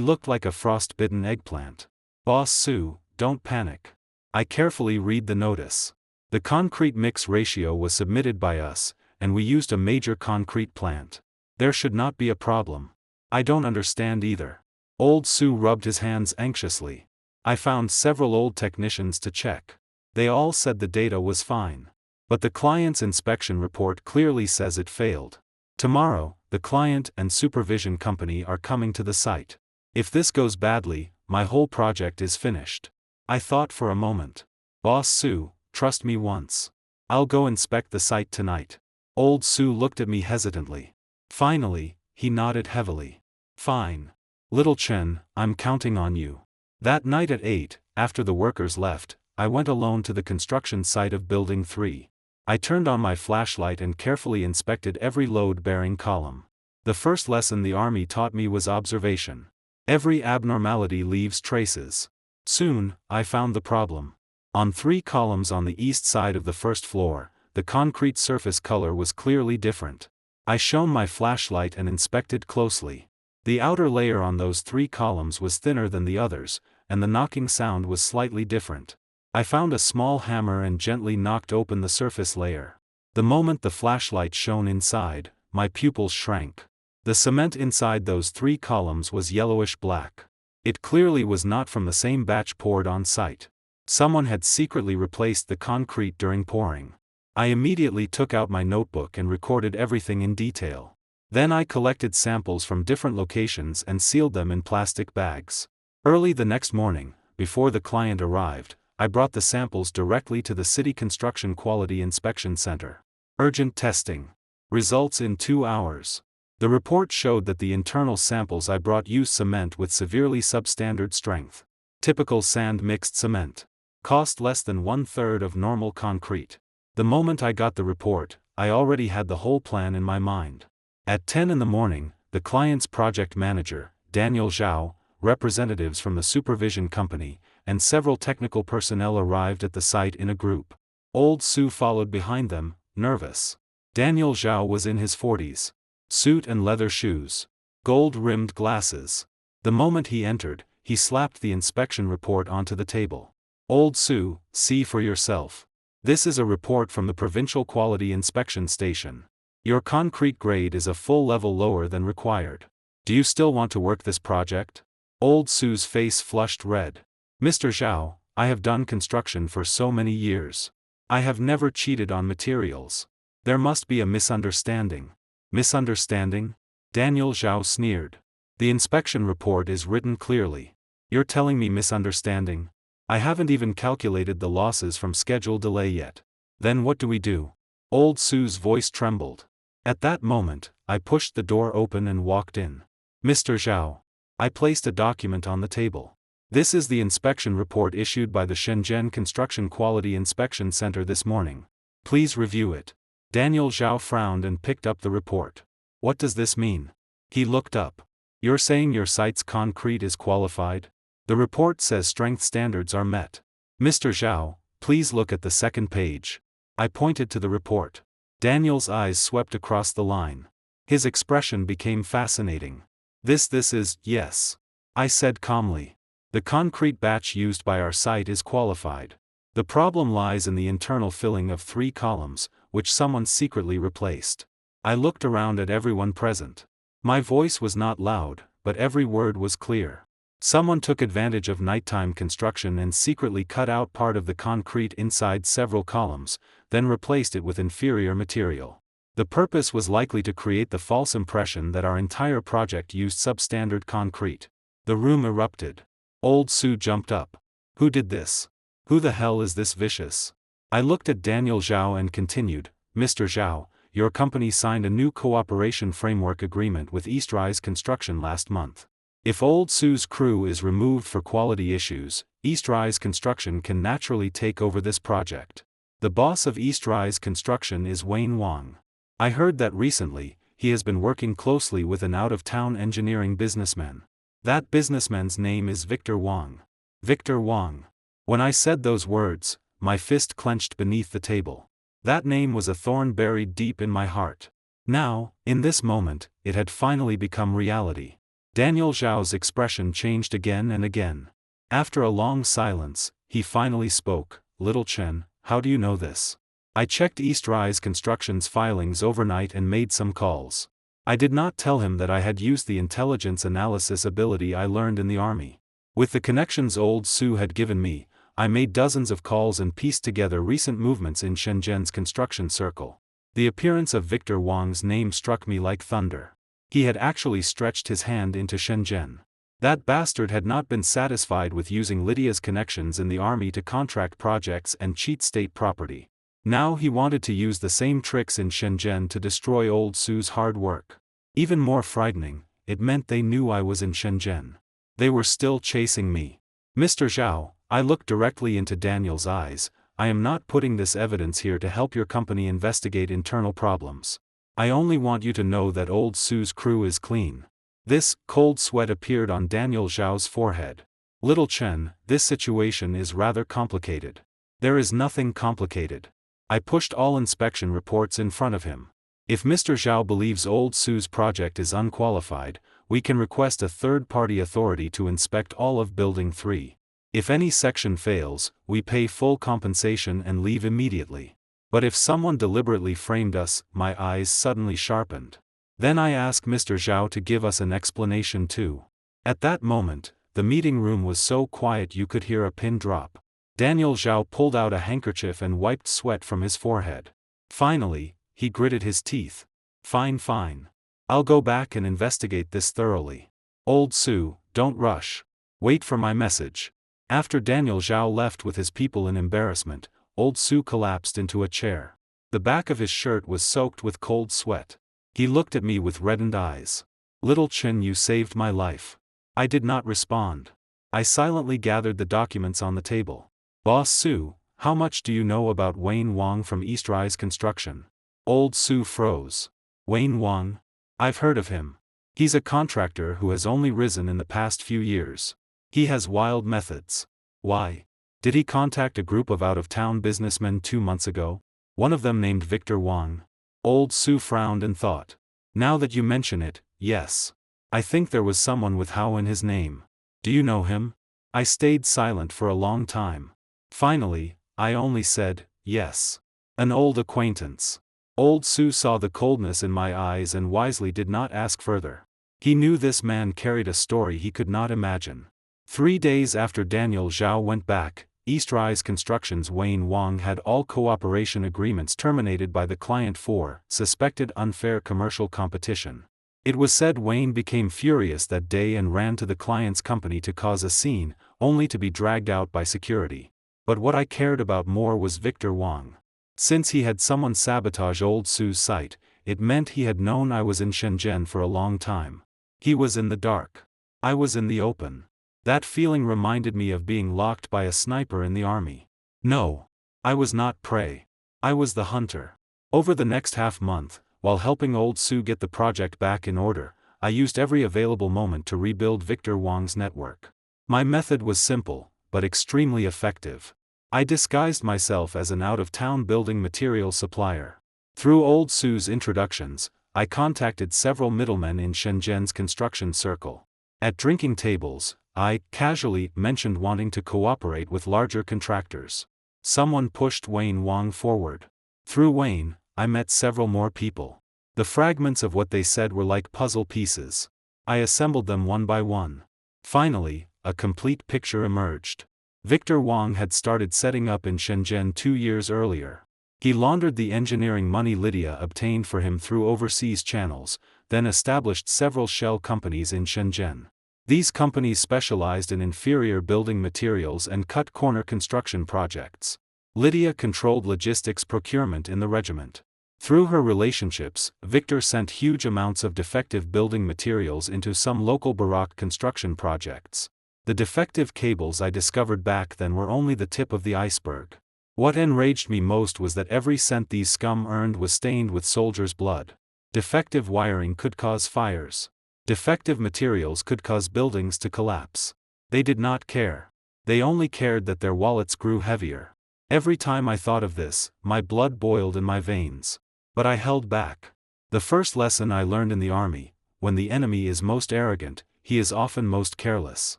looked like a frost-bitten eggplant. Boss Sue, don't panic. I carefully read the notice. The concrete mix ratio was submitted by us, and we used a major concrete plant. There should not be a problem. I don't understand either. Old Sue rubbed his hands anxiously. I found several old technicians to check. They all said the data was fine. But the client's inspection report clearly says it failed. Tomorrow, the client and supervision company are coming to the site. If this goes badly, my whole project is finished. I thought for a moment. Boss Sue, trust me once. I'll go inspect the site tonight. Old Sue looked at me hesitantly. Finally, he nodded heavily. Fine. Little Chen, I'm counting on you. That night at 8, after the workers left, I went alone to the construction site of Building 3. I turned on my flashlight and carefully inspected every load-bearing column. The first lesson the army taught me was observation. Every abnormality leaves traces. Soon, I found the problem. On 3 columns on the east side of the first floor, the concrete surface color was clearly different. I shone my flashlight and inspected closely. The outer layer on those 3 columns was thinner than the others, and the knocking sound was slightly different. I found a small hammer and gently knocked open the surface layer. The moment the flashlight shone inside, my pupils shrank. The cement inside those 3 columns was yellowish-black. It clearly was not from the same batch poured on site. Someone had secretly replaced the concrete during pouring. I immediately took out my notebook and recorded everything in detail. Then I collected samples from different locations and sealed them in plastic bags. Early the next morning, before the client arrived, I brought the samples directly to the City Construction Quality Inspection Center. Urgent testing. Results in 2 hours. The report showed that the internal samples I brought used cement with severely substandard strength. Typical sand-mixed cement. Cost less than 1/3 of normal concrete. The moment I got the report, I already had the whole plan in my mind. At 10 in the morning, the client's project manager, Daniel Zhao, representatives from the supervision company, and several technical personnel arrived at the site in a group. Old Sue followed behind them, nervous. Daniel Zhao was in his 40s. Suit and leather shoes. Gold-rimmed glasses. The moment he entered, he slapped the inspection report onto the table. Old Sue, see for yourself. This is a report from the Provincial Quality Inspection Station. Your concrete grade is a full level lower than required. Do you still want to work this project? Old Sue's face flushed red. Mr. Zhao, I have done construction for so many years. I have never cheated on materials. There must be a misunderstanding. Misunderstanding? Daniel Zhao sneered. The inspection report is written clearly. You're telling me misunderstanding? I haven't even calculated the losses from schedule delay yet. Then what do we do? Old Sue's voice trembled. At that moment, I pushed the door open and walked in. Mr. Zhao. I placed a document on the table. This is the inspection report issued by the Shenzhen Construction Quality Inspection Center this morning. Please review it. Daniel Zhao frowned and picked up the report. What does this mean? He looked up. You're saying your site's concrete is qualified? The report says strength standards are met. Mr. Zhao, please look at the second page. I pointed to the report. Daniel's eyes swept across the line. His expression became fascinating. This is, yes. I said calmly. The concrete batch used by our site is qualified. The problem lies in the internal filling of 3 columns, which someone secretly replaced. I looked around at everyone present. My voice was not loud, but every word was clear. Someone took advantage of nighttime construction and secretly cut out part of the concrete inside several columns, then replaced it with inferior material. The purpose was likely to create the false impression that our entire project used substandard concrete. The room erupted. Old Sue jumped up. Who did this? Who the hell is this vicious? I looked at Daniel Zhao and continued, Mr. Zhao, your company signed a new cooperation framework agreement with Eastrise Construction last month. If Old Sue's crew is removed for quality issues, Eastrise Construction can naturally take over this project. The boss of Eastrise Construction is Wayne Wang. I heard that recently, he has been working closely with an out-of-town engineering businessman. That businessman's name is Victor Wang. Victor Wang. When I said those words, my fist clenched beneath the table. That name was a thorn buried deep in my heart. Now, in this moment, it had finally become reality. Daniel Zhao's expression changed again and again. After a long silence, he finally spoke, Little Chen, how do you know this? I checked Eastrise Construction's filings overnight and made some calls. I did not tell him that I had used the intelligence analysis ability I learned in the army. With the connections Old Sue had given me, I made dozens of calls and pieced together recent movements in Shenzhen's construction circle. The appearance of Victor Wang's name struck me like thunder. He had actually stretched his hand into Shenzhen. That bastard had not been satisfied with using Lydia's connections in the army to contract projects and cheat state property. Now he wanted to use the same tricks in Shenzhen to destroy Old Sue's hard work. Even more frightening, it meant they knew I was in Shenzhen. They were still chasing me. Mr. Zhao, I looked directly into Daniel's eyes. I am not putting this evidence here to help your company investigate internal problems. I only want you to know that Old Sue's crew is clean. This cold sweat appeared on Daniel Zhao's forehead. Little Chen, this situation is rather complicated. There is nothing complicated. I pushed all inspection reports in front of him. If Mr. Zhao believes Old Sue's project is unqualified, we can request a third-party authority to inspect all of Building 3. If any section fails, we pay full compensation and leave immediately. But if someone deliberately framed us, my eyes suddenly sharpened. Then I asked Mr. Zhao to give us an explanation too. At that moment, the meeting room was so quiet you could hear a pin drop. Daniel Zhao pulled out a handkerchief and wiped sweat from his forehead. Finally, he gritted his teeth. Fine, fine. I'll go back and investigate this thoroughly. Old Sue, don't rush. Wait for my message. After Daniel Zhao left with his people in embarrassment, Old Sue collapsed into a chair. The back of his shirt was soaked with cold sweat. He looked at me with reddened eyes. Little Chen, you saved my life. I did not respond. I silently gathered the documents on the table. Boss Sue, how much do you know about Wayne Wang from Eastrise Construction? Old Sue froze. Wayne Wang? I've heard of him. He's a contractor who has only risen in the past few years. He has wild methods. Why? Did he contact a group of out-of-town businessmen 2 months ago? One of them named Victor Wang? Old Sue frowned and thought. Now that you mention it, yes. I think there was someone with Hao in his name. Do you know him? I stayed silent for a long time. Finally, I only said, yes. An old acquaintance. Old Sue saw the coldness in my eyes and wisely did not ask further. He knew this man carried a story he could not imagine. 3 days after Daniel Zhao went back, Eastrise Construction's Wayne Wang had all cooperation agreements terminated by the client for suspected unfair commercial competition. It was said Wayne became furious that day and ran to the client's company to cause a scene, only to be dragged out by security. But what I cared about more was Victor Wang. Since he had someone sabotage Old Sue's site, it meant he had known I was in Shenzhen for a long time. He was in the dark. I was in the open. That feeling reminded me of being locked by a sniper in the army. No. I was not prey. I was the hunter. Over the next half-month, while helping Old Sue get the project back in order, I used every available moment to rebuild Victor Wang's network. My method was simple, but extremely effective. I disguised myself as an out-of-town building material supplier. Through Old Sue's introductions, I contacted several middlemen in Shenzhen's construction circle. At drinking tables, I casually mentioned wanting to cooperate with larger contractors. Someone pushed Wayne Wang forward. Through Wayne, I met several more people. The fragments of what they said were like puzzle pieces. I assembled them one by one. Finally, a complete picture emerged. Victor Wang had started setting up in Shenzhen 2 years earlier. He laundered the engineering money Lydia obtained for him through overseas channels, then established several shell companies in Shenzhen. These companies specialized in inferior building materials and cut-corner construction projects. Lydia controlled logistics procurement in the regiment. Through her relationships, Victor sent huge amounts of defective building materials into some local Baroque construction projects. The defective cables I discovered back then were only the tip of the iceberg. What enraged me most was that every cent these scum earned was stained with soldiers' blood. Defective wiring could cause fires. Defective materials could cause buildings to collapse. They did not care. They only cared that their wallets grew heavier. Every time I thought of this, my blood boiled in my veins. But I held back. The first lesson I learned in the army: when the enemy is most arrogant, he is often most careless.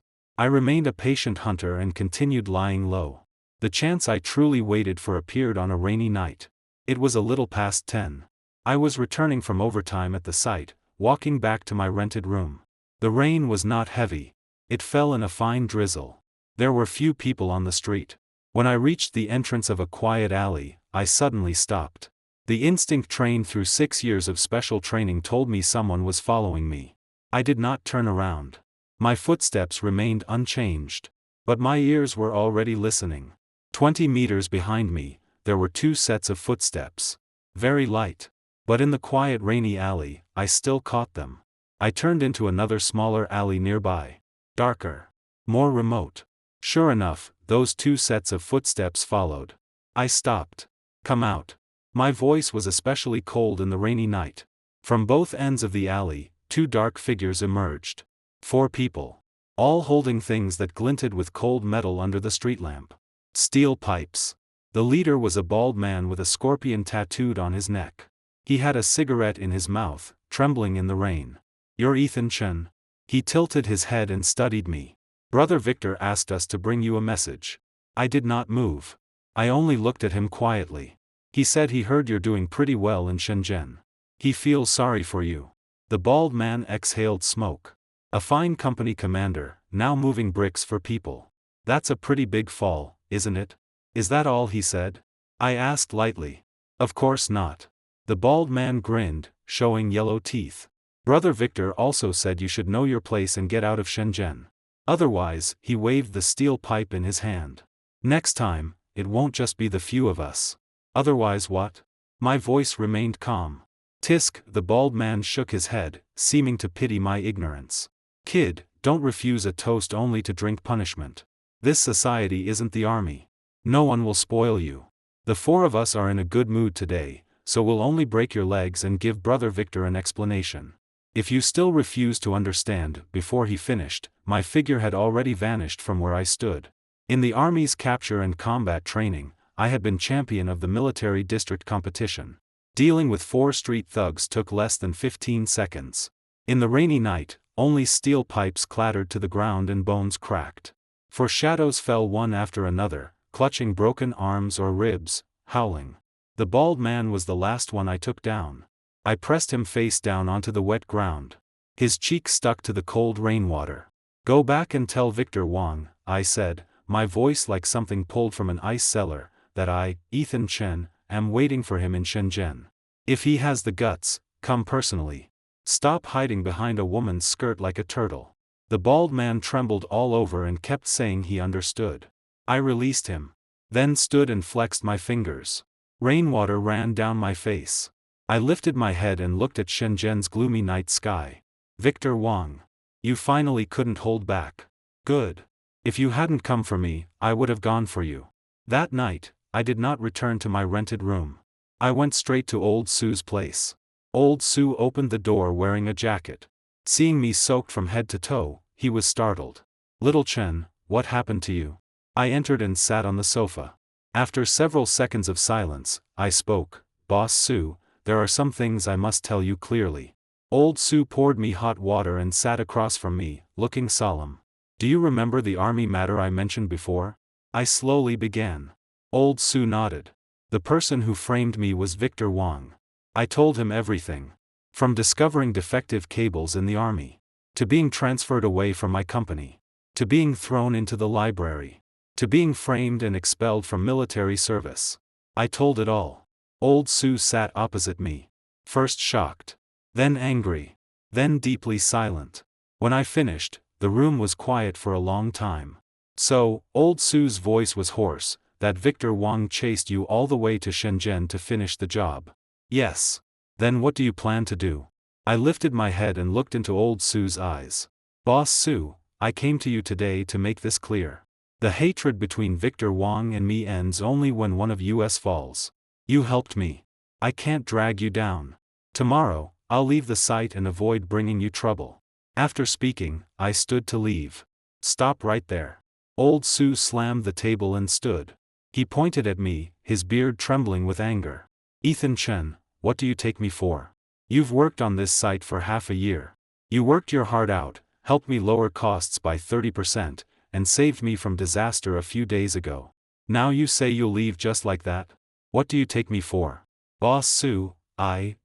I remained a patient hunter and continued lying low. The chance I truly waited for appeared on a rainy night. It was a little past 10. I was returning from overtime at the site, walking back to my rented room. The rain was not heavy. It fell in a fine drizzle. There were few people on the street. When I reached the entrance of a quiet alley, I suddenly stopped. The instinct trained through 6 years of special training told me someone was following me. I did not turn around. My footsteps remained unchanged. But my ears were already listening. 20 meters behind me, there were 2 sets of footsteps. Very light. But in the quiet rainy alley, I still caught them. I turned into another smaller alley nearby. Darker. More remote. Sure enough, those 2 sets of footsteps followed. I stopped. Come out. My voice was especially cold in the rainy night. From both ends of the alley, 2 dark figures emerged. 4 people. All holding things that glinted with cold metal under the street lamp. Steel pipes. The leader was a bald man with a scorpion tattooed on his neck. He had a cigarette in his mouth, trembling in the rain. "You're Ethan Chen?" He tilted his head and studied me. "Brother Victor asked us to bring you a message." I did not move. I only looked at him quietly. "He said he heard you're doing pretty well in Shenzhen. He feels sorry for you." The bald man exhaled smoke. "A fine company commander, now moving bricks for people. That's a pretty big fall, isn't it?" "Is that all he said?" I asked lightly. Of course not. The bald man grinned, showing yellow teeth. Brother Victor also said you should know your place and get out of Shenzhen. Otherwise, he waved the steel pipe in his hand. Next time, it won't just be the few of us. Otherwise what? My voice remained calm. Tisk, the bald man shook his head, seeming to pity my ignorance. Kid, don't refuse a toast only to drink punishment. This society isn't the army. No one will spoil you. The four of us are in a good mood today, so we'll only break your legs and give Brother Victor an explanation. If you still refuse to understand, before he finished, my figure had already vanished from where I stood. In the Army's capture and combat training, I had been champion of the military district competition. Dealing with 4 street thugs took less than 15 seconds. In the rainy night, only steel pipes clattered to the ground and bones cracked. For shadows fell one after another, clutching broken arms or ribs, howling. The bald man was the last one I took down. I pressed him face down onto the wet ground. His cheek stuck to the cold rainwater. Go back and tell Victor Wang, I said, my voice like something pulled from an ice cellar, that I, Ethan Chen, am waiting for him in Shenzhen. If he has the guts, come personally. Stop hiding behind a woman's skirt like a turtle. The bald man trembled all over and kept saying he understood. I released him. Then stood and flexed my fingers. Rainwater ran down my face. I lifted my head and looked at Shenzhen's gloomy night sky. Victor Wang. You finally couldn't hold back. Good. If you hadn't come for me, I would have gone for you. That night, I did not return to my rented room. I went straight to Old Sue's place. Old Sue opened the door wearing a jacket. Seeing me soaked from head to toe, he was startled. Little Chen, what happened to you? I entered and sat on the sofa. After several seconds of silence, I spoke. Boss Sue, there are some things I must tell you clearly. Old Sue poured me hot water and sat across from me, looking solemn. Do you remember the army matter I mentioned before? I slowly began. Old Sue nodded. The person who framed me was Victor Wang. I told him everything. From discovering defective cables in the army, to being transferred away from my company, to being thrown into the library, to being framed and expelled from military service. I told it all. Old Sue sat opposite me. First shocked. Then angry. Then deeply silent. When I finished, the room was quiet for a long time. So, Old Sue's voice was hoarse, that Victor Wang chased you all the way to Shenzhen to finish the job. Yes. Then what do you plan to do? I lifted my head and looked into Old Sue's eyes. Boss Sue, I came to you today to make this clear. The hatred between Victor Wang and me ends only when one of us falls. You helped me. I can't drag you down. Tomorrow, I'll leave the site and avoid bringing you trouble. After speaking, I stood to leave. Stop right there. Old Sue slammed the table and stood. He pointed at me, his beard trembling with anger. Ethan Chen, what do you take me for? You've worked on this site for half a year. You worked your heart out, helped me lower costs by 30%, and saved me from disaster a few days ago. Now you say you'll leave just like that? What do you take me for? Boss Sue,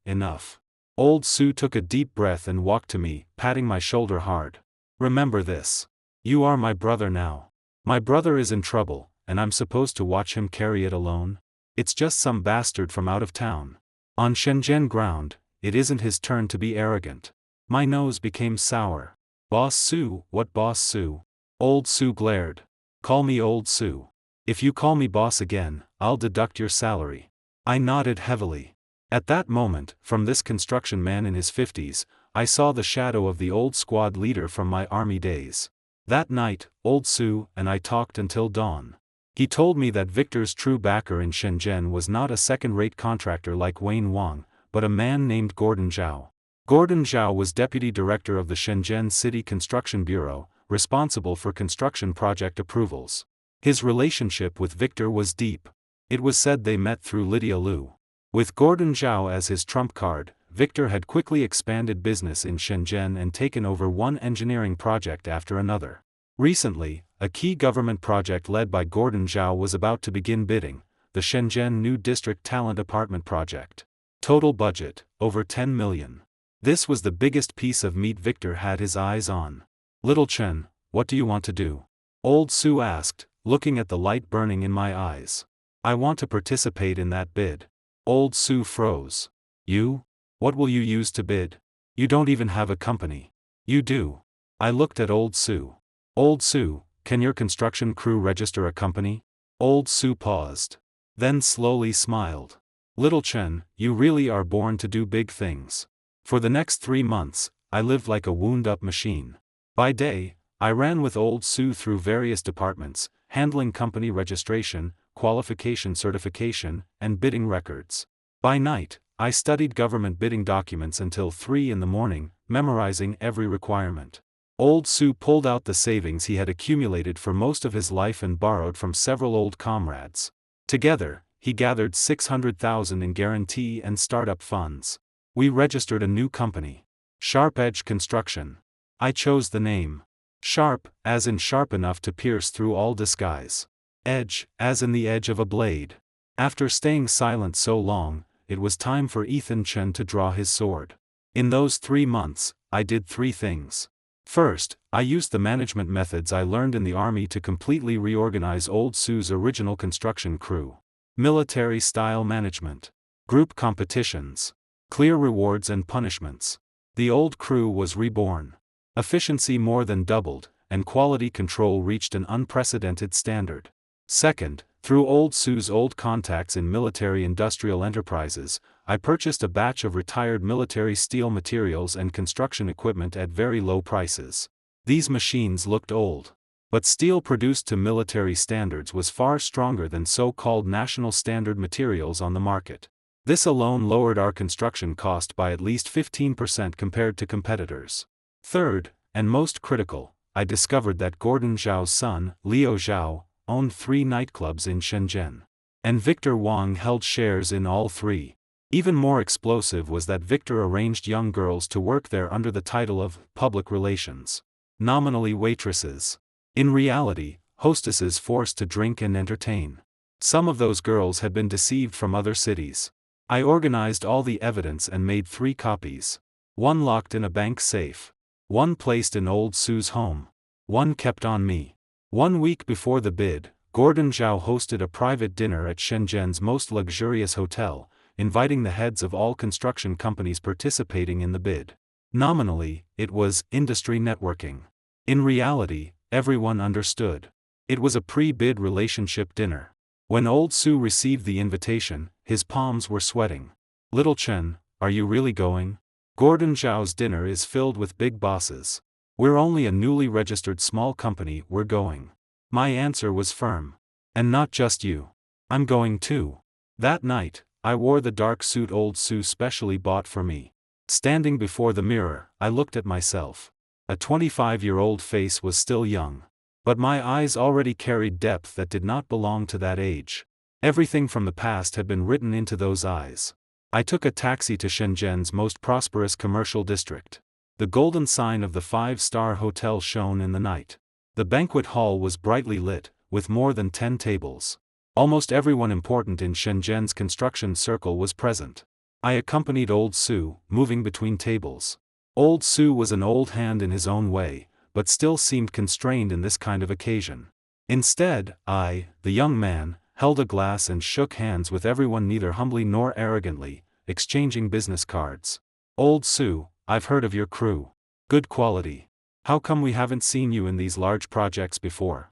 enough. Old Sue took a deep breath and walked to me, patting my shoulder hard. Remember this. You are my brother now. My brother is in trouble, and I'm supposed to watch him carry it alone? It's just some bastard from out of town. On Shenzhen ground, it isn't his turn to be arrogant. My nose became sour. Boss Sue, what Boss Sue? Old Sue glared. Call me Old Sue. If you call me boss again, I'll deduct your salary. I nodded heavily. At that moment, from this construction man in his 50s, I saw the shadow of the old squad leader from my army days. That night, Old Sue and I talked until dawn. He told me that Victor's true backer in Shenzhen was not a second-rate contractor like Wayne Wang, but a man named Gordon Zhao. Gordon Zhao was deputy director of the Shenzhen City Construction Bureau, responsible for construction project approvals. His relationship with Victor was deep. It was said they met through Lydia Liu. With Gordon Zhao as his trump card, Victor had quickly expanded business in Shenzhen and taken over one engineering project after another. Recently, a key government project led by Gordon Zhao was about to begin bidding, the Shenzhen New District Talent Apartment Project. Total budget, over 10 million. This was the biggest piece of meat Victor had his eyes on. Little Chen, what do you want to do? Old Sue asked, looking at the light burning in my eyes. I want to participate in that bid. Old Sue froze. You? What will you use to bid? You don't even have a company. You do. I looked at Old Sue. Old Sue, can your construction crew register a company? Old Sue paused. Then slowly smiled. Little Chen, you really are born to do big things. For the next 3 months, I lived like a wound-up machine. By day, I ran with Old Sue through various departments, handling company registration, qualification certification, and bidding records. By night, I studied government bidding documents until 3 in the morning, memorizing every requirement. Old Sue pulled out the savings he had accumulated for most of his life and borrowed from several old comrades. Together, he gathered 600,000 in guarantee and startup funds. We registered a new company. Sharp Edge Construction. I chose the name. Sharp, as in sharp enough to pierce through all disguise. Edge, as in the edge of a blade. After staying silent so long, it was time for Ethan Chen to draw his sword. In those 3 months, I did 3 things. First, I used the management methods I learned in the army to completely reorganize Old Sue's original construction crew. Military-style management. Group competitions. Clear rewards and punishments. The old crew was reborn. Efficiency more than doubled, and quality control reached an unprecedented standard. Second, through Old Sue's old contacts in military-industrial enterprises, I purchased a batch of retired military steel materials and construction equipment at very low prices. These machines looked old. But steel produced to military standards was far stronger than so-called national standard materials on the market. This alone lowered our construction cost by at least 15% compared to competitors. Third, and most critical, I discovered that Gordon Zhao's son, Liu Zhao, owned 3 nightclubs in Shenzhen. And Victor Wang held shares in all 3. Even more explosive was that Victor arranged young girls to work there under the title of public relations. Nominally waitresses. In reality, hostesses forced to drink and entertain. Some of those girls had been deceived from other cities. I organized all the evidence and made 3 copies. 1 locked in a bank safe. 1 placed in Old Sue's home. 1 kept on me. 1 week before the bid, Gordon Zhao hosted a private dinner at Shenzhen's most luxurious hotel, inviting the heads of all construction companies participating in the bid. Nominally, it was industry networking. In reality, everyone understood. It was a pre-bid relationship dinner. When Old Sue received the invitation, his palms were sweating. Little Chen, are you really going? Gordon Zhao's dinner is filled with big bosses. We're only a newly registered small company, we're going. My answer was firm. And not just you. I'm going too. That night, I wore the dark suit Old Sue specially bought for me. Standing before the mirror, I looked at myself. A 25-year-old face was still young. But my eyes already carried depth that did not belong to that age. Everything from the past had been written into those eyes. I took a taxi to Shenzhen's most prosperous commercial district. The golden sign of the 5-star hotel shone in the night. The banquet hall was brightly lit, with more than 10 tables. Almost everyone important in Shenzhen's construction circle was present. I accompanied Old Sue, moving between tables. Old Sue was an old hand in his own way, but still seemed constrained in this kind of occasion. Instead, I, the young man, held a glass and shook hands with everyone neither humbly nor arrogantly, exchanging business cards. Old Sue, I've heard of your crew. Good quality. How come we haven't seen you in these large projects before?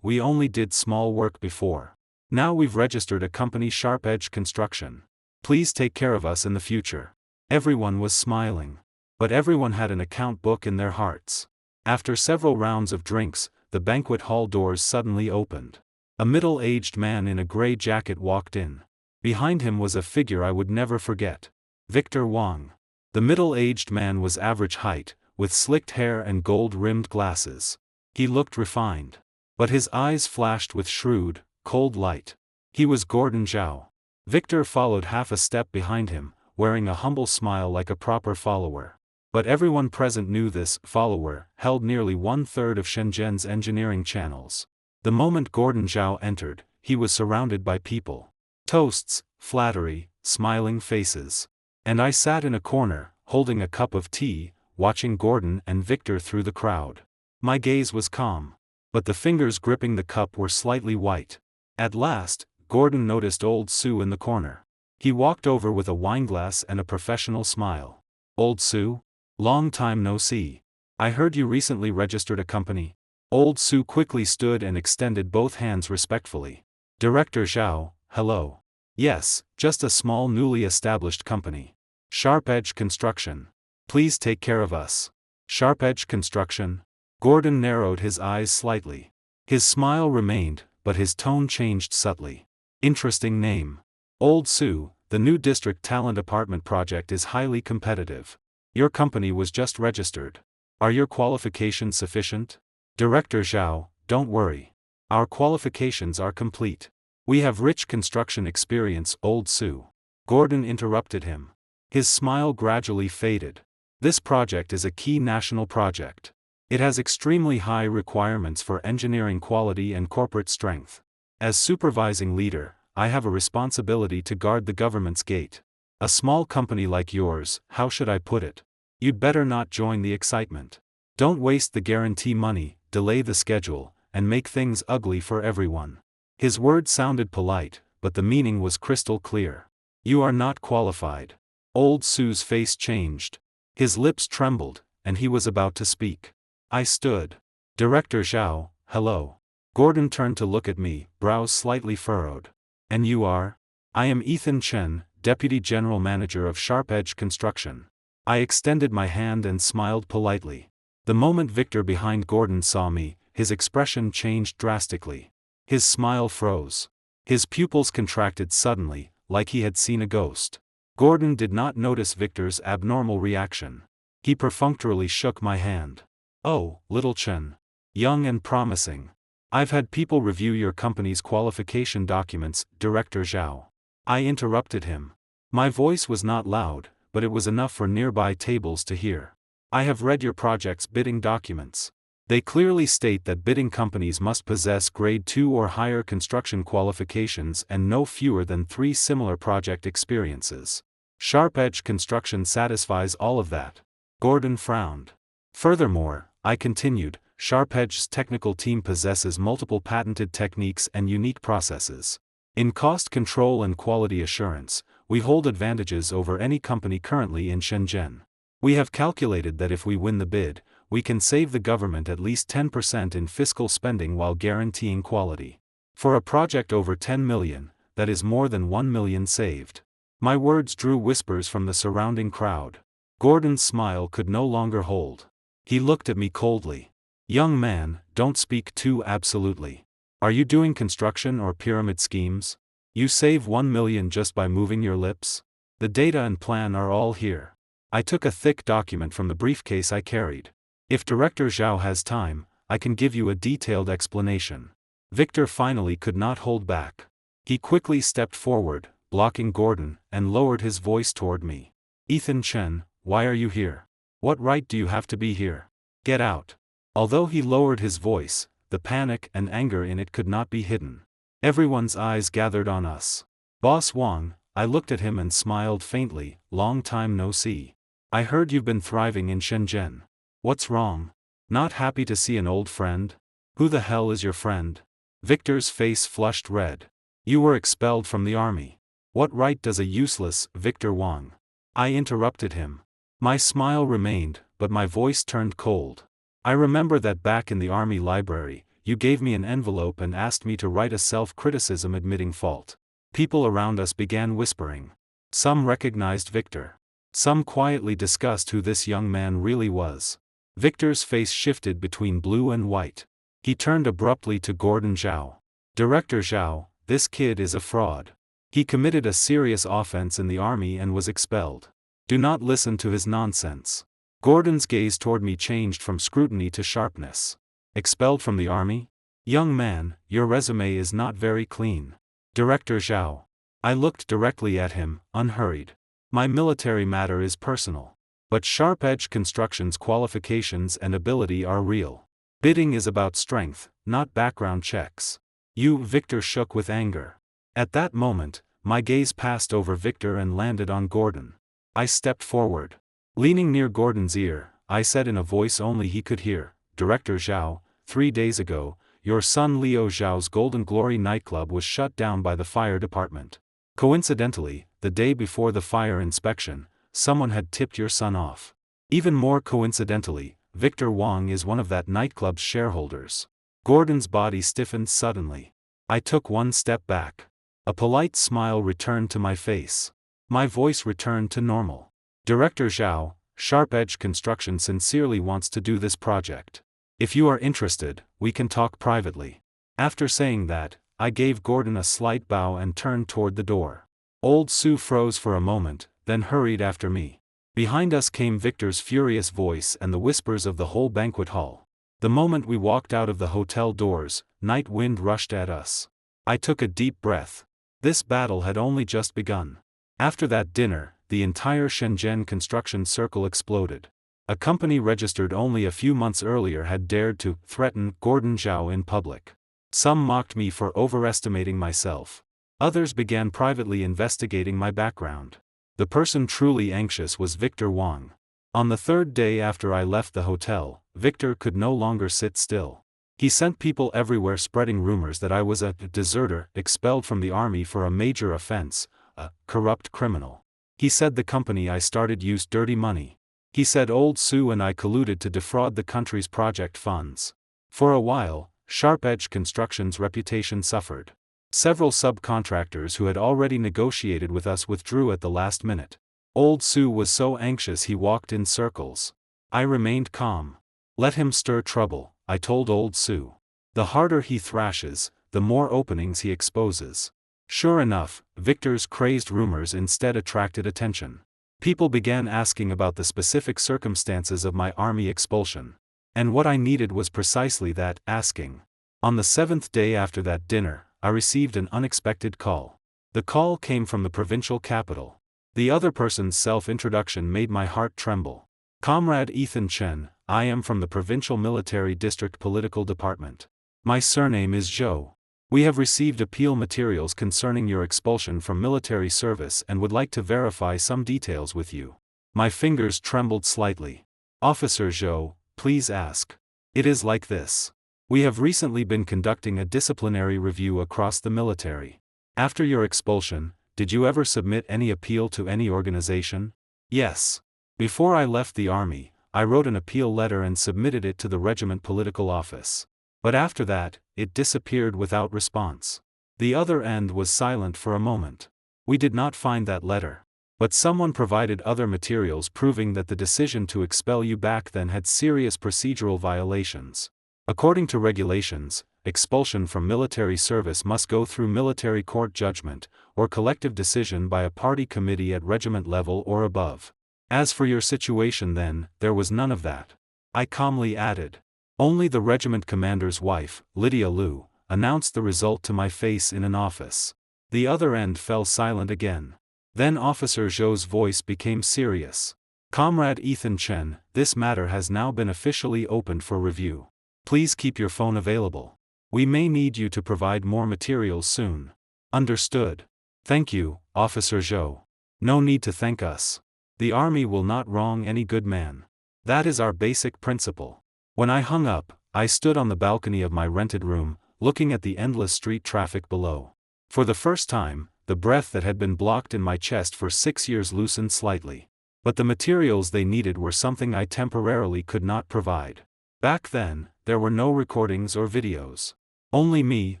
We only did small work before. Now we've registered a company, Sharp Edge Construction. Please take care of us in the future. Everyone was smiling. But everyone had an account book in their hearts. After several rounds of drinks, the banquet hall doors suddenly opened. A middle-aged man in a gray jacket walked in. Behind him was a figure I would never forget. Victor Wang. The middle-aged man was average height, with slicked hair and gold-rimmed glasses. He looked refined. But his eyes flashed with shrewd, cold light. He was Gordon Zhao. Victor followed half a step behind him, wearing a humble smile like a proper follower. But everyone present knew this follower held nearly 1/3 of Shenzhen's engineering channels. The moment Gordon Zhao entered, he was surrounded by people. Toasts, flattery, smiling faces. And I sat in a corner, holding a cup of tea, watching Gordon and Victor through the crowd. My gaze was calm. But the fingers gripping the cup were slightly white. At last, Gordon noticed Old Sue in the corner. He walked over with a wineglass and a professional smile. Old Sue? Long time no see. I heard you recently registered a company. Old Sue quickly stood and extended both hands respectfully. Director Zhao, hello. Yes, just a small newly established company. Sharp Edge Construction. Please take care of us. Sharp Edge Construction? Gordon narrowed his eyes slightly. His smile remained, but his tone changed subtly. Interesting name. Old Sue, the new district talent apartment project is highly competitive. Your company was just registered. Are your qualifications sufficient? Director Zhao, don't worry. Our qualifications are complete. We have rich construction experience. Old Sue. Gordon interrupted him. His smile gradually faded. This project is a key national project. It has extremely high requirements for engineering quality and corporate strength. As supervising leader, I have a responsibility to guard the government's gate. A small company like yours, how should I put it? You'd better not join the excitement. Don't waste the guarantee money, delay the schedule, and make things ugly for everyone. His words sounded polite, but the meaning was crystal clear. You are not qualified. Old Sue's face changed. His lips trembled, and he was about to speak. I stood. Director Zhao, hello. Gordon turned to look at me, brows slightly furrowed. And you are? I am Ethan Chen, Deputy General Manager of Sharp Edge Construction. I extended my hand and smiled politely. The moment Victor behind Gordon saw me, his expression changed drastically. His smile froze. His pupils contracted suddenly, like he had seen a ghost. Gordon did not notice Victor's abnormal reaction. He perfunctorily shook my hand. Oh, little Chen. Young and promising. I've had people review your company's qualification documents. Director Zhao. I interrupted him. My voice was not loud, but it was enough for nearby tables to hear. I have read your project's bidding documents. They clearly state that bidding companies must possess grade 2 or higher construction qualifications and no fewer than 3 similar project experiences. Sharp Edge Construction satisfies all of that. Gordon frowned. Furthermore, I continued, Sharp Edge's technical team possesses multiple patented techniques and unique processes. In cost control and quality assurance, we hold advantages over any company currently in Shenzhen. We have calculated that if we win the bid, we can save the government at least 10% in fiscal spending while guaranteeing quality. For a project over 10 million, that is more than 1 million saved. My words drew whispers from the surrounding crowd. Gordon's smile could no longer hold. He looked at me coldly. Young man, don't speak too absolutely. Are you doing construction or pyramid schemes? You save 1 million just by moving your lips? The data and plan are all here. I took a thick document from the briefcase I carried. If Director Zhao has time, I can give you a detailed explanation. Victor finally could not hold back. He quickly stepped forward, blocking Gordon, and lowered his voice toward me. Ethan Chen, why are you here? What right do you have to be here? Get out. Although he lowered his voice, the panic and anger in it could not be hidden. Everyone's eyes gathered on us. Boss Wang, I looked at him and smiled faintly. Long time no see. I heard you've been thriving in Shenzhen. What's wrong? Not happy to see an old friend? Who the hell is your friend? Victor's face flushed red. You were expelled from the army. What right does a useless Victor Wang? I interrupted him. My smile remained, but my voice turned cold. I remember that back in the army library, you gave me an envelope and asked me to write a self-criticism admitting fault. People around us began whispering. Some recognized Victor. Some quietly discussed who this young man really was. Victor's face shifted between blue and white. He turned abruptly to Gordon Zhao. Director Zhao, this kid is a fraud. He committed a serious offense in the army and was expelled. Do not listen to his nonsense. Gordon's gaze toward me changed from scrutiny to sharpness. Expelled from the army? Young man, your resume is not very clean. Director Zhao. I looked directly at him, unhurried. My military matter is personal. But Sharp Edge Construction's qualifications and ability are real. Bidding is about strength, not background checks. You, Victor, shook with anger. At that moment, my gaze passed over Victor and landed on Gordon. I stepped forward. Leaning near Gordon's ear, I said in a voice only he could hear, Director Zhao, 3 days ago, your son Liu Zhao's Golden Glory nightclub was shut down by the fire department. Coincidentally, the day before the fire inspection, someone had tipped your son off. Even more coincidentally, Victor Wong is one of that nightclub's shareholders. Gordon's body stiffened suddenly. I took one step back. A polite smile returned to my face. My voice returned to normal. Director Zhao, Sharp Edge Construction sincerely wants to do this project. If you are interested, we can talk privately. After saying that, I gave Gordon a slight bow and turned toward the door. Old Sue froze for a moment, then hurried after me. Behind us came Victor's furious voice and the whispers of the whole banquet hall. The moment we walked out of the hotel doors, night wind rushed at us. I took a deep breath. This battle had only just begun. After that dinner, the entire Shenzhen construction circle exploded. A company registered only a few months earlier had dared to threaten Gordon Zhao in public. Some mocked me for overestimating myself. Others began privately investigating my background. The person truly anxious was Victor Wong. On the third day after I left the hotel, Victor could no longer sit still. He sent people everywhere spreading rumors that I was a deserter expelled from the army for a major offense, a corrupt criminal. He said the company I started used dirty money. He said old Sue and I colluded to defraud the country's project funds. For a while, Sharp Edge Construction's reputation suffered. Several subcontractors who had already negotiated with us withdrew at the last minute. Old Sue was so anxious he walked in circles. I remained calm. Let him stir trouble, I told old Sue. The harder he thrashes, the more openings he exposes. Sure enough, Victor's crazed rumors instead attracted attention. People began asking about the specific circumstances of my army expulsion. And what I needed was precisely that, asking. On the 7th day after that dinner, I received an unexpected call. The call came from the provincial capital. The other person's self-introduction made my heart tremble. Comrade Ethan Chen, I am from the Provincial Military District Political Department. My surname is Zhou. We have received appeal materials concerning your expulsion from military service and would like to verify some details with you. My fingers trembled slightly. Officer Zhou, please ask. It is like this. We have recently been conducting a disciplinary review across the military. After your expulsion, did you ever submit any appeal to any organization? Yes. Before I left the army, I wrote an appeal letter and submitted it to the regiment political office. But after that, it disappeared without response. The other end was silent for a moment. We did not find that letter. But someone provided other materials proving that the decision to expel you back then had serious procedural violations. According to regulations, expulsion from military service must go through military court judgment, or collective decision by a party committee at regiment level or above. As for your situation then, there was none of that. I calmly added. Only the regiment commander's wife, Lydia Liu, announced the result to my face in an office. The other end fell silent again. Then Officer Zhou's voice became serious. Comrade Ethan Chen, this matter has now been officially opened for review. Please keep your phone available. We may need you to provide more materials soon. Understood. Thank you, Officer Zhou. No need to thank us. The army will not wrong any good man. That is our basic principle. When I hung up, I stood on the balcony of my rented room, looking at the endless street traffic below. For the first time, the breath that had been blocked in my chest for 6 years loosened slightly. But the materials they needed were something I temporarily could not provide. Back then, there were no recordings or videos. Only me,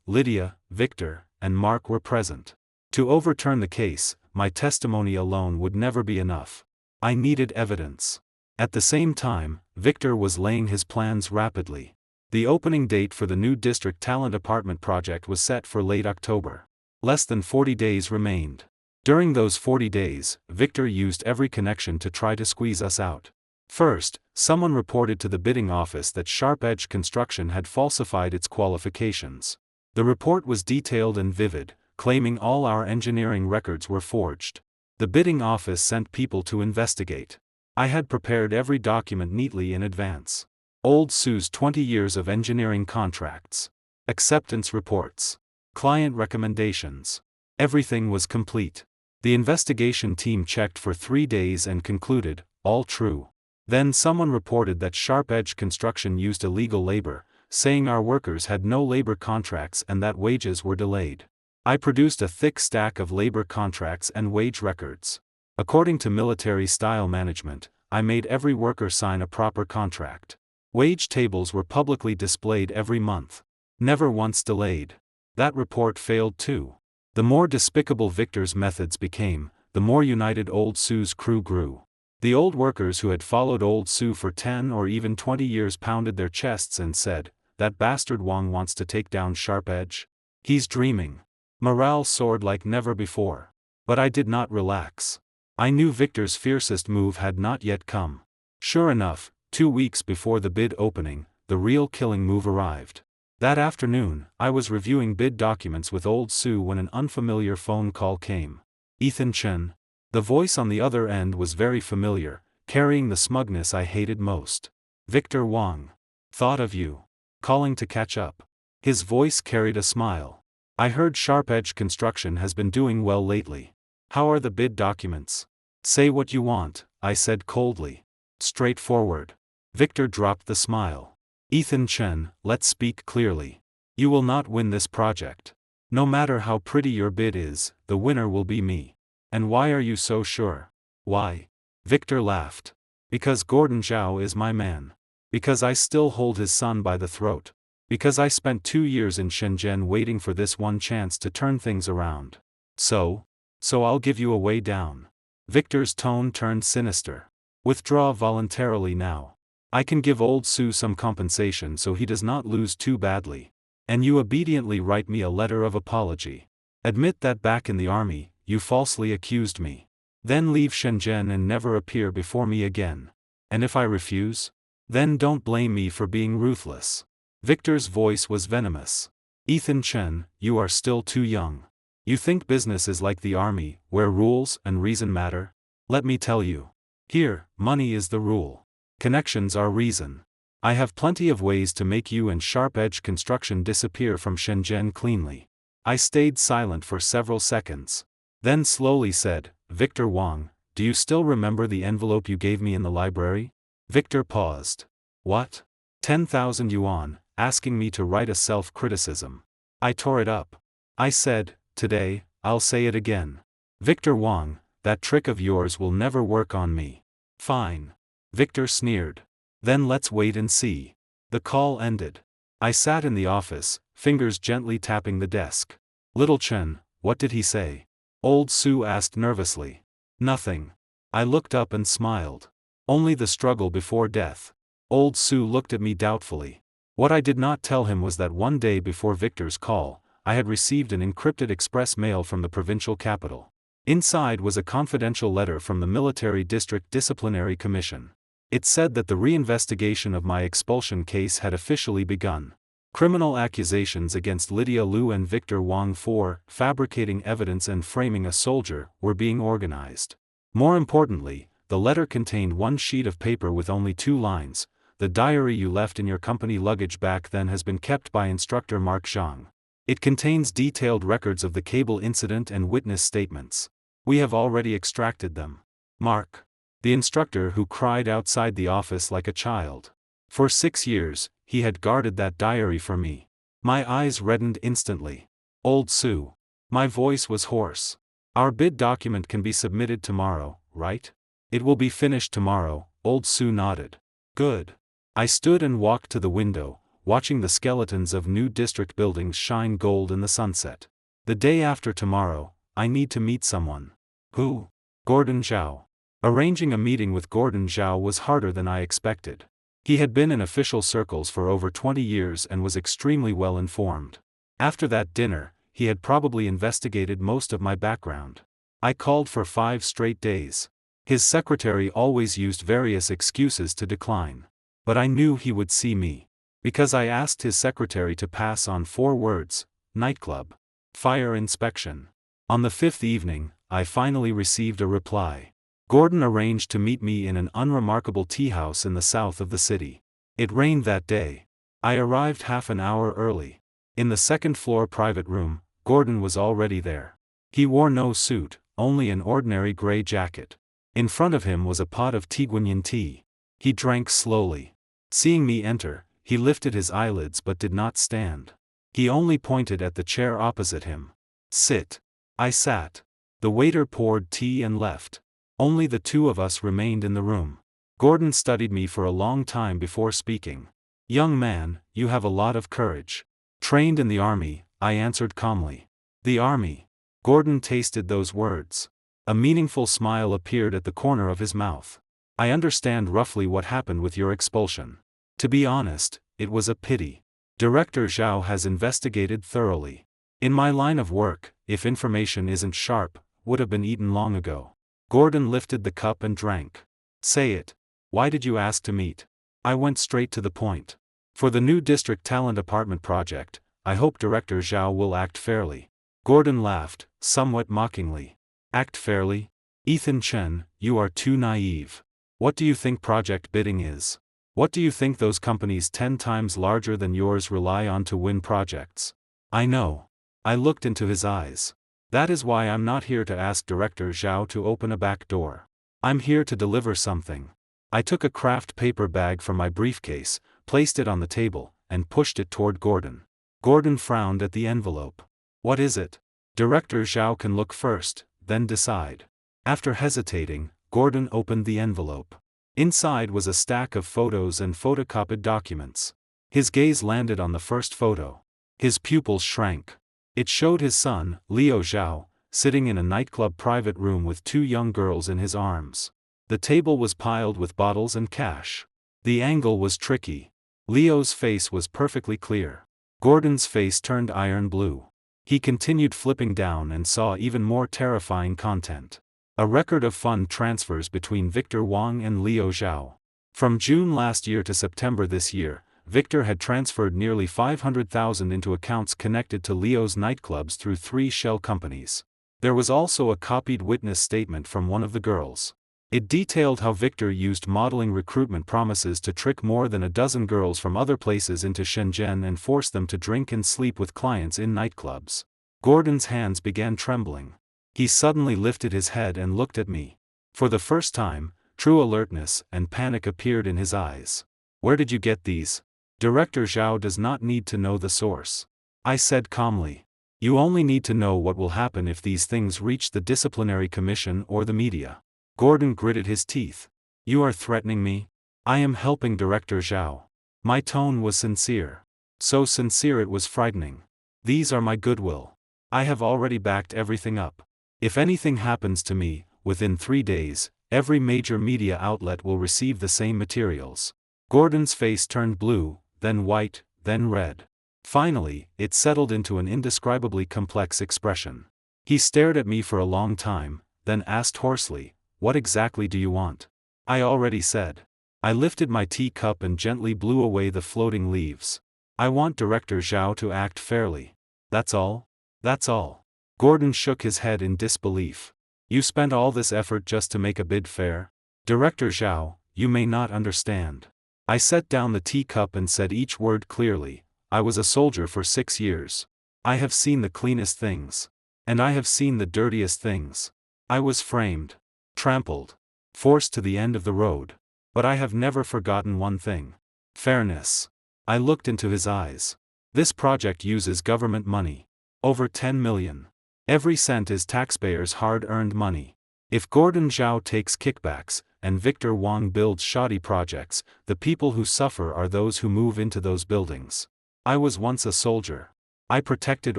Lydia, Victor, and Mark were present. To overturn the case, my testimony alone would never be enough. I needed evidence. At the same time, Victor was laying his plans rapidly. The opening date for the new district talent apartment project was set for late October. Less than 40 days remained. During those 40 days, Victor used every connection to try to squeeze us out. First, someone reported to the bidding office that Sharp Edge Construction had falsified its qualifications. The report was detailed and vivid, claiming all our engineering records were forged. The bidding office sent people to investigate. I had prepared every document neatly in advance. Old Sue's 20 years of engineering contracts. Acceptance reports. Client recommendations. Everything was complete. The investigation team checked for 3 days and concluded, all true. Then someone reported that Sharp Edge Construction used illegal labor, saying our workers had no labor contracts and that wages were delayed. I produced a thick stack of labor contracts and wage records. According to military style management, I made every worker sign a proper contract. Wage tables were publicly displayed every month. Never once delayed. That report failed too. The more despicable Victor's methods became, the more united Old Sue's crew grew. The old workers who had followed Old Sue for 10 or even 20 years pounded their chests and said, "That bastard Wang wants to take down Sharp Edge. He's dreaming." Morale soared like never before. But I did not relax. I knew Victor's fiercest move had not yet come. Sure enough, 2 weeks before the bid opening, the real killing move arrived. That afternoon, I was reviewing bid documents with Old Sue when an unfamiliar phone call came. "Ethan Chen." The voice on the other end was very familiar, carrying the smugness I hated most. "Victor Wang. Thought of you. Calling to catch up." His voice carried a smile. "I heard Sharp Edge Construction has been doing well lately. How are the bid documents?" "Say what you want," I said coldly. "Straightforward." Victor dropped the smile. "Ethan Chen, let's speak clearly. You will not win this project. No matter how pretty your bid is, the winner will be me." "And why are you so sure?" "Why?" Victor laughed. "Because Gordon Zhao is my man. Because I still hold his son by the throat. Because I spent 2 years in Shenzhen waiting for this one chance to turn things around. So I'll give you a way down." Victor's tone turned sinister. "Withdraw voluntarily now. I can give Old Sue some compensation so he does not lose too badly. And you obediently write me a letter of apology. Admit that back in the army, you falsely accused me. Then leave Shenzhen and never appear before me again. And if I refuse? Then don't blame me for being ruthless." Victor's voice was venomous. "Ethan Chen, you are still too young. You think business is like the army, where rules and reason matter? Let me tell you. Here, money is the rule. Connections are reason. I have plenty of ways to make you and Sharp Edge Construction disappear from Shenzhen cleanly." I stayed silent for several seconds. Then slowly said, "Victor Wang, do you still remember the envelope you gave me in the library?" Victor paused. "What? 10,000 yuan, asking me to write a self-criticism." I tore it up. I said, "Today, I'll say it again. Victor Wang, that trick of yours will never work on me." "Fine." Victor sneered. "Then let's wait and see." The call ended. I sat in the office, fingers gently tapping the desk. "Little Chen, what did he say?" Old Sue asked nervously. "Nothing." I looked up and smiled. "Only the struggle before death." Old Sue looked at me doubtfully. What I did not tell him was that one day before Victor's call, I had received an encrypted express mail from the provincial capital. Inside was a confidential letter from the Military District Disciplinary Commission. It said that the reinvestigation of my expulsion case had officially begun. Criminal accusations against Lydia Liu and Victor Wang for fabricating evidence and framing a soldier were being organized. More importantly, the letter contained one sheet of paper with only 2 lines. "The diary you left in your company luggage back then has been kept by instructor Mark Zhang. It contains detailed records of the cable incident and witness statements. We have already extracted them. Mark." The instructor who cried outside the office like a child. For 6 years, he had guarded that diary for me. My eyes reddened instantly. "Old Sue." My voice was hoarse. "Our bid document can be submitted tomorrow, right?" "It will be finished tomorrow," Old Sue nodded. "Good." I stood and walked to the window, watching the skeletons of new district buildings shine gold in the sunset. "The day after tomorrow, I need to meet someone." "Who?" "Gordon Zhao." Arranging a meeting with Gordon Zhao was harder than I expected. He had been in official circles for over 20 years and was extremely well informed. After that dinner, he had probably investigated most of my background. I called for 5 straight days. His secretary always used various excuses to decline. But I knew he would see me. Because I asked his secretary to pass on 4 words: nightclub, fire inspection. On the 5th evening, I finally received a reply. Gordon arranged to meet me in an unremarkable tea house in the south of the city. It rained that day. I arrived half an hour early. In the second-floor private room, Gordon was already there. He wore no suit, only an ordinary gray jacket. In front of him was a pot of Tiguanyin tea. He drank slowly. Seeing me enter, he lifted his eyelids but did not stand. He only pointed at the chair opposite him. Sit. I sat. The waiter poured tea and left. Only the two of us remained in the room. Gordon studied me for a long time before speaking. Young man, you have a lot of courage. Trained in the army, I answered calmly. The army. Gordon tasted those words. A meaningful smile appeared at the corner of his mouth. I understand roughly what happened with your expulsion. To be honest, it was a pity. Director Zhao has investigated thoroughly. In my line of work, if information isn't sharp, would have been eaten long ago. Gordon lifted the cup and drank. Say it. Why did you ask to meet? I went straight to the point. For the new district talent apartment project, I hope Director Zhao will act fairly. Gordon laughed, somewhat mockingly. Act fairly? Ethan Chen, you are too naive. What do you think project bidding is? What do you think those companies 10 times larger than yours rely on to win projects? I know. I looked into his eyes. That is why I'm not here to ask Director Zhao to open a back door. I'm here to deliver something. I took a craft paper bag from my briefcase, placed it on the table, and pushed it toward Gordon. Gordon frowned at the envelope. What is it? Director Zhao can look first, then decide. After hesitating, Gordon opened the envelope. Inside was a stack of photos and photocopied documents. His gaze landed on the first photo. His pupils shrank. It showed his son, Liu Zhao, sitting in a nightclub private room with two young girls in his arms. The table was piled with bottles and cash. The angle was tricky. Leo's face was perfectly clear. Gordon's face turned iron blue. He continued flipping down and saw even more terrifying content. A record of fund transfers between Victor Wang and Liu Zhao. From June last year to September this year, Victor had transferred nearly 500,000 into accounts connected to Leo's nightclubs through 3 shell companies. There was also a copied witness statement from one of the girls. It detailed how Victor used modeling recruitment promises to trick more than a dozen girls from other places into Shenzhen and force them to drink and sleep with clients in nightclubs. Gordon's hands began trembling. He suddenly lifted his head and looked at me. For the first time, true alertness and panic appeared in his eyes. Where did you get these? Director Zhao does not need to know the source. I said calmly. You only need to know what will happen if these things reach the disciplinary commission or the media. Gordon gritted his teeth. You are threatening me? I am helping Director Zhao. My tone was sincere. So sincere it was frightening. These are my goodwill. I have already backed everything up. If anything happens to me, within 3 days, every major media outlet will receive the same materials. Gordon's face turned blue, then white, then red. Finally, it settled into an indescribably complex expression. He stared at me for a long time, then asked hoarsely, "What exactly do you want?" I already said. I lifted my teacup and gently blew away the floating leaves. I want Director Zhao to act fairly. That's all? That's all. Gordon shook his head in disbelief. You spent all this effort just to make a bid fair? Director Zhao, you may not understand. I set down the teacup and said each word clearly. I was a soldier for 6 years. I have seen the cleanest things. And I have seen the dirtiest things. I was framed, trampled, forced to the end of the road. But I have never forgotten one thing. Fairness. I looked into his eyes. This project uses government money. Over 10 million. Every cent is taxpayers' hard-earned money. If Gordon Zhao takes kickbacks, and Victor Wang builds shoddy projects, the people who suffer are those who move into those buildings. I was once a soldier. I protected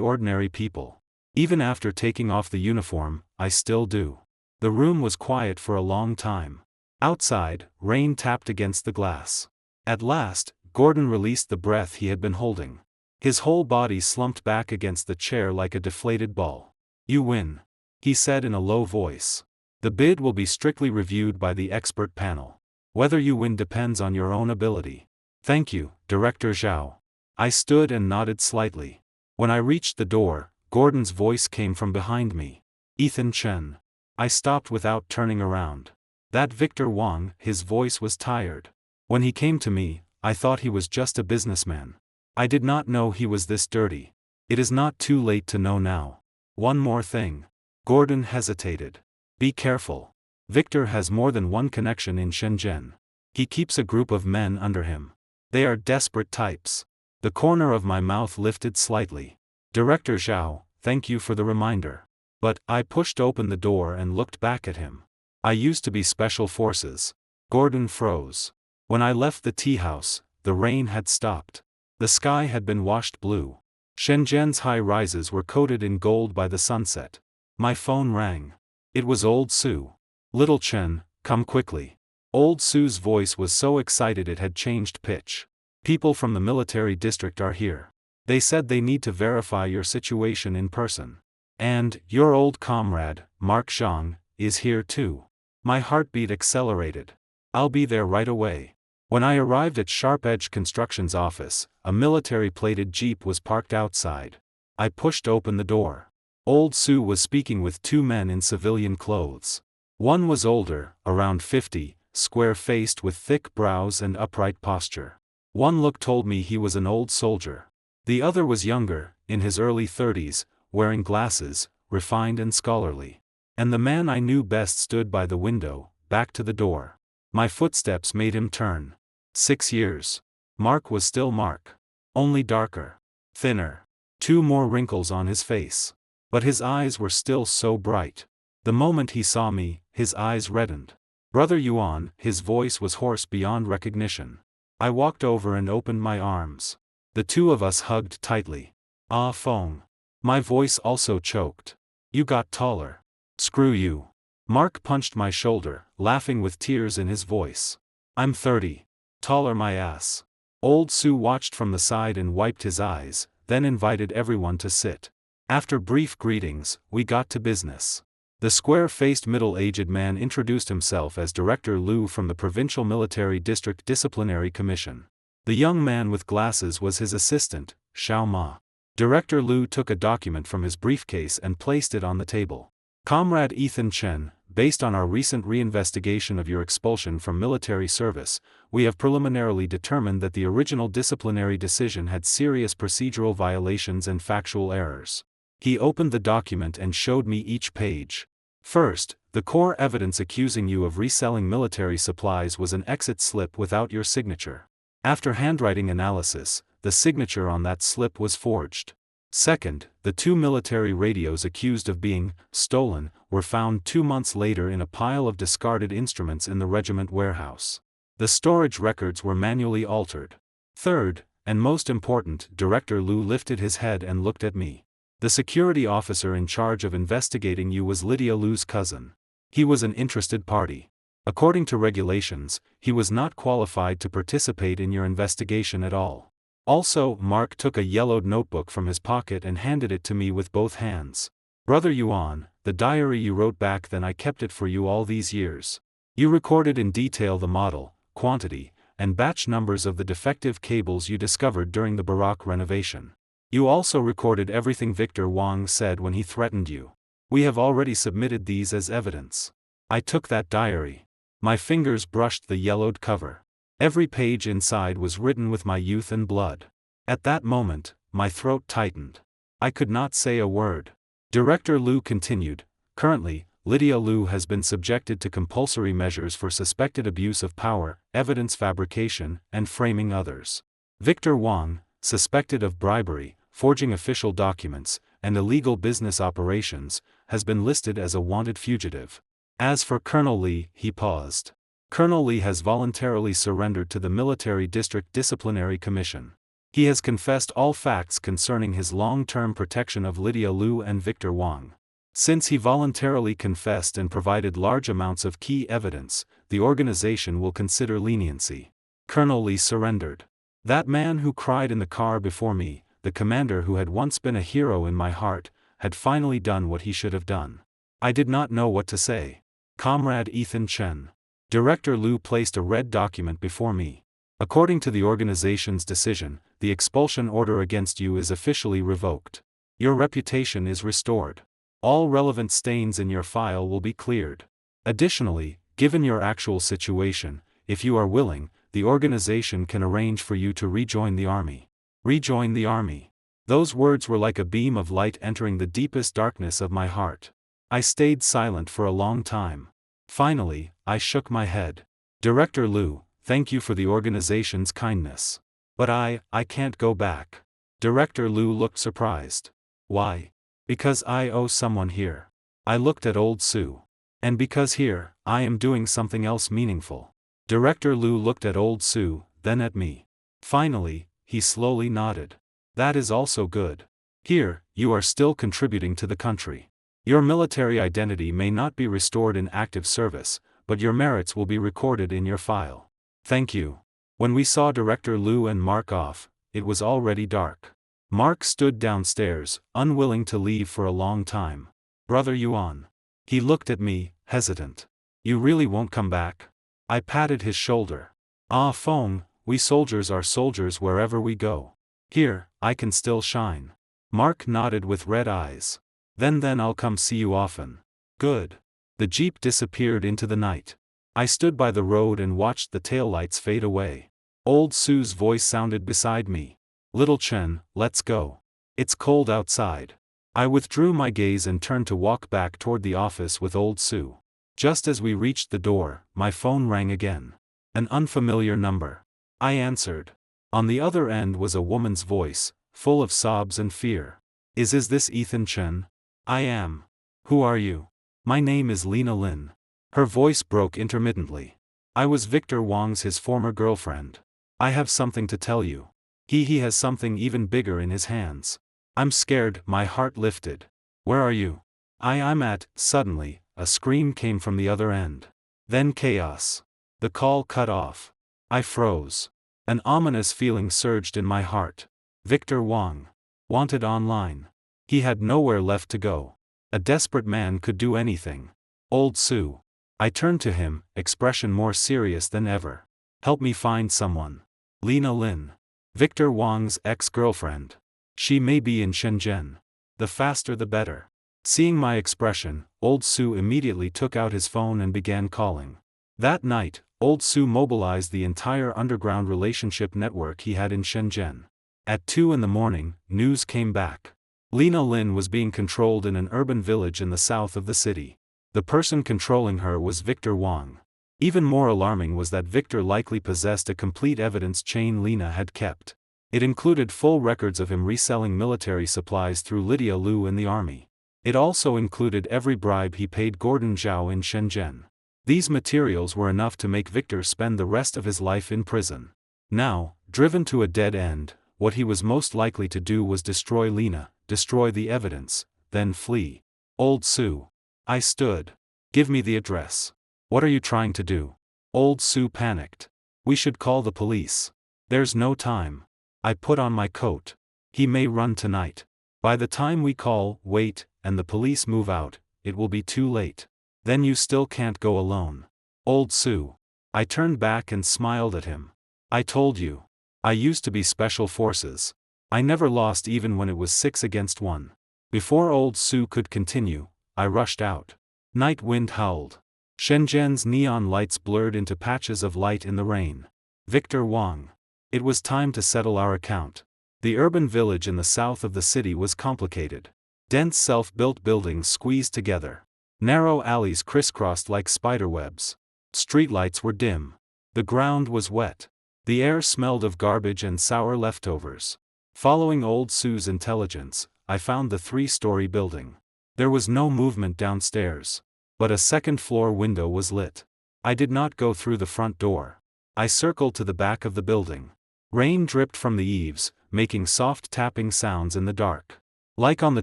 ordinary people. Even after taking off the uniform, I still do. The room was quiet for a long time. Outside, rain tapped against the glass. At last, Gordon released the breath he had been holding. His whole body slumped back against the chair like a deflated ball. You win, he said in a low voice. The bid will be strictly reviewed by the expert panel. Whether you win depends on your own ability. Thank you, Director Zhao. I stood and nodded slightly. When I reached the door, Gordon's voice came from behind me. Ethan Chen. I stopped without turning around. That Victor Wang, his voice was tired. When he came to me, I thought he was just a businessman. I did not know he was this dirty. It is not too late to know now. One more thing. Gordon hesitated. Be careful. Victor has more than one connection in Shenzhen. He keeps a group of men under him. They are desperate types. The corner of my mouth lifted slightly. Director Zhao, thank you for the reminder. But, I pushed open the door and looked back at him. I used to be Special Forces. Gordon froze. When I left the tea house, the rain had stopped. The sky had been washed blue. Shenzhen's high rises were coated in gold by the sunset. My phone rang. It was old Sue. Little Chen, come quickly. Old Sue's voice was so excited it had changed pitch. People from the military district are here. They said they need to verify your situation in person. And, your old comrade, Mark Zhang, is here too. My heartbeat accelerated. I'll be there right away. When I arrived at Sharp Edge Construction's office, a military-plated jeep was parked outside. I pushed open the door. Old Sue was speaking with two men in civilian clothes. One was older, around 50, square-faced with thick brows and upright posture. One look told me he was an old soldier. The other was younger, in his early 30s, wearing glasses, refined and scholarly. And the man I knew best stood by the window, back to the door. My footsteps made him turn. 6 years. Mark was still Mark. Only darker. Thinner. 2 more wrinkles on his face. But his eyes were still so bright. The moment he saw me, his eyes reddened. Brother Yuan, his voice was hoarse beyond recognition. I walked over and opened my arms. The two of us hugged tightly. Ah, Feng. My voice also choked. You got taller. Screw you. Mark punched my shoulder, laughing with tears in his voice. I'm 30. Taller my ass. Old Sue watched from the side and wiped his eyes, then invited everyone to sit. After brief greetings, we got to business. The square-faced middle-aged man introduced himself as Director Liu from the Provincial Military District Disciplinary Commission. The young man with glasses was his assistant, Xiao Ma. Director Liu took a document from his briefcase and placed it on the table. Comrade Ethan Chen, based on our recent reinvestigation of your expulsion from military service, we have preliminarily determined that the original disciplinary decision had serious procedural violations and factual errors. He opened the document and showed me each page. First, the core evidence accusing you of reselling military supplies was an exit slip without your signature. After handwriting analysis, the signature on that slip was forged. Second, the 2 military radios accused of being stolen were found 2 months later in a pile of discarded instruments in the regiment warehouse. The storage records were manually altered. Third, and most important, Director Liu lifted his head and looked at me. The security officer in charge of investigating you was Lydia Liu's cousin. He was an interested party. According to regulations, he was not qualified to participate in your investigation at all. Also, Mark took a yellowed notebook from his pocket and handed it to me with both hands. Brother Yuan, the diary you wrote back then, I kept it for you all these years. You recorded in detail the model, quantity, and batch numbers of the defective cables you discovered during the Baroque renovation. You also recorded everything Victor Wang said when he threatened you. We have already submitted these as evidence. I took that diary. My fingers brushed the yellowed cover. Every page inside was written with my youth and blood. At that moment, my throat tightened. I could not say a word. Director Liu continued, currently, Lydia Liu has been subjected to compulsory measures for suspected abuse of power, evidence fabrication, and framing others. Victor Wang, suspected of bribery, forging official documents, and illegal business operations, has been listed as a wanted fugitive. As for Colonel Li, he paused. Colonel Li has voluntarily surrendered to the Military District Disciplinary Commission. He has confessed all facts concerning his long-term protection of Lydia Liu and Victor Wang. Since he voluntarily confessed and provided large amounts of key evidence, the organization will consider leniency. Colonel Li surrendered. That man who cried in the car before me, the commander who had once been a hero in my heart, had finally done what he should have done. I did not know what to say. Comrade Ethan Chen. Director Liu placed a red document before me. According to the organization's decision, the expulsion order against you is officially revoked. Your reputation is restored. All relevant stains in your file will be cleared. Additionally, given your actual situation, if you are willing, the organization can arrange for you to rejoin the army. Rejoin the army. Those words were like a beam of light entering the deepest darkness of my heart. I stayed silent for a long time. Finally, I shook my head. Director Liu, thank you for the organization's kindness. But I can't go back. Director Liu looked surprised. Why? Because I owe someone here. I looked at old Sue. And because here, I am doing something else meaningful. Director Liu looked at old Sue, then at me. Finally, he slowly nodded. That is also good. Here, you are still contributing to the country. Your military identity may not be restored in active service, but your merits will be recorded in your file. Thank you. When we saw Director Liu and Mark off, it was already dark. Mark stood downstairs, unwilling to leave for a long time. Brother Yuan. He looked at me, hesitant. You really won't come back? I patted his shoulder. Ah, Feng, we soldiers are soldiers wherever we go. Here, I can still shine. Mark nodded with red eyes. Then I'll come see you often. Good. The jeep disappeared into the night. I stood by the road and watched the taillights fade away. Old Sue's voice sounded beside me. Little Chen, let's go. It's cold outside. I withdrew my gaze and turned to walk back toward the office with old Sue. Just as we reached the door, my phone rang again. An unfamiliar number. I answered. On the other end was a woman's voice, full of sobs and fear. Is this Ethan Chen? I am. Who are you? My name is Lena Lin. Her voice broke intermittently. I was Victor Wang's his former girlfriend. I have something to tell you. He has something even bigger in his hands. I'm scared, my heart lifted. Where are you? I'm at. Suddenly, a scream came from the other end. Then chaos. The call cut off. I froze. An ominous feeling surged in my heart. Victor Wang. Wanted online. He had nowhere left to go. A desperate man could do anything. Old Sue. I turned to him, expression more serious than ever. Help me find someone. Lena Lin. Victor Wang's ex-girlfriend. She may be in Shenzhen. The faster the better. Seeing my expression, old Sue immediately took out his phone and began calling. That night, old Sue mobilized the entire underground relationship network he had in Shenzhen. At 2 in the morning, news came back. Lena Lin was being controlled in an urban village in the south of the city. The person controlling her was Victor Wang. Even more alarming was that Victor likely possessed a complete evidence chain Lena had kept. It included full records of him reselling military supplies through Lydia Liu in the army. It also included every bribe he paid Gordon Zhao in Shenzhen. These materials were enough to make Victor spend the rest of his life in prison. Now, driven to a dead end, what he was most likely to do was destroy Lena, destroy the evidence, then flee. Old Sue. I stood. Give me the address. What are you trying to do? Old Sue panicked. We should call the police. There's no time. I put on my coat. He may run tonight. By the time we call, wait, and the police move out, it will be too late. Then you still can't go alone. Old Sue. I turned back and smiled at him. I told you. I used to be special forces. I never lost even when it was 6 against 1. Before old Sue could continue, I rushed out. Night wind howled. Shenzhen's neon lights blurred into patches of light in the rain. Victor Wang. It was time to settle our account. The urban village in the south of the city was complicated. Dense self-built buildings squeezed together. Narrow alleys crisscrossed like spiderwebs. Streetlights were dim. The ground was wet. The air smelled of garbage and sour leftovers. Following old Sue's intelligence, I found the 3-story building. There was no movement downstairs. But a second-floor window was lit. I did not go through the front door. I circled to the back of the building. Rain dripped from the eaves, making soft tapping sounds in the dark. Like on the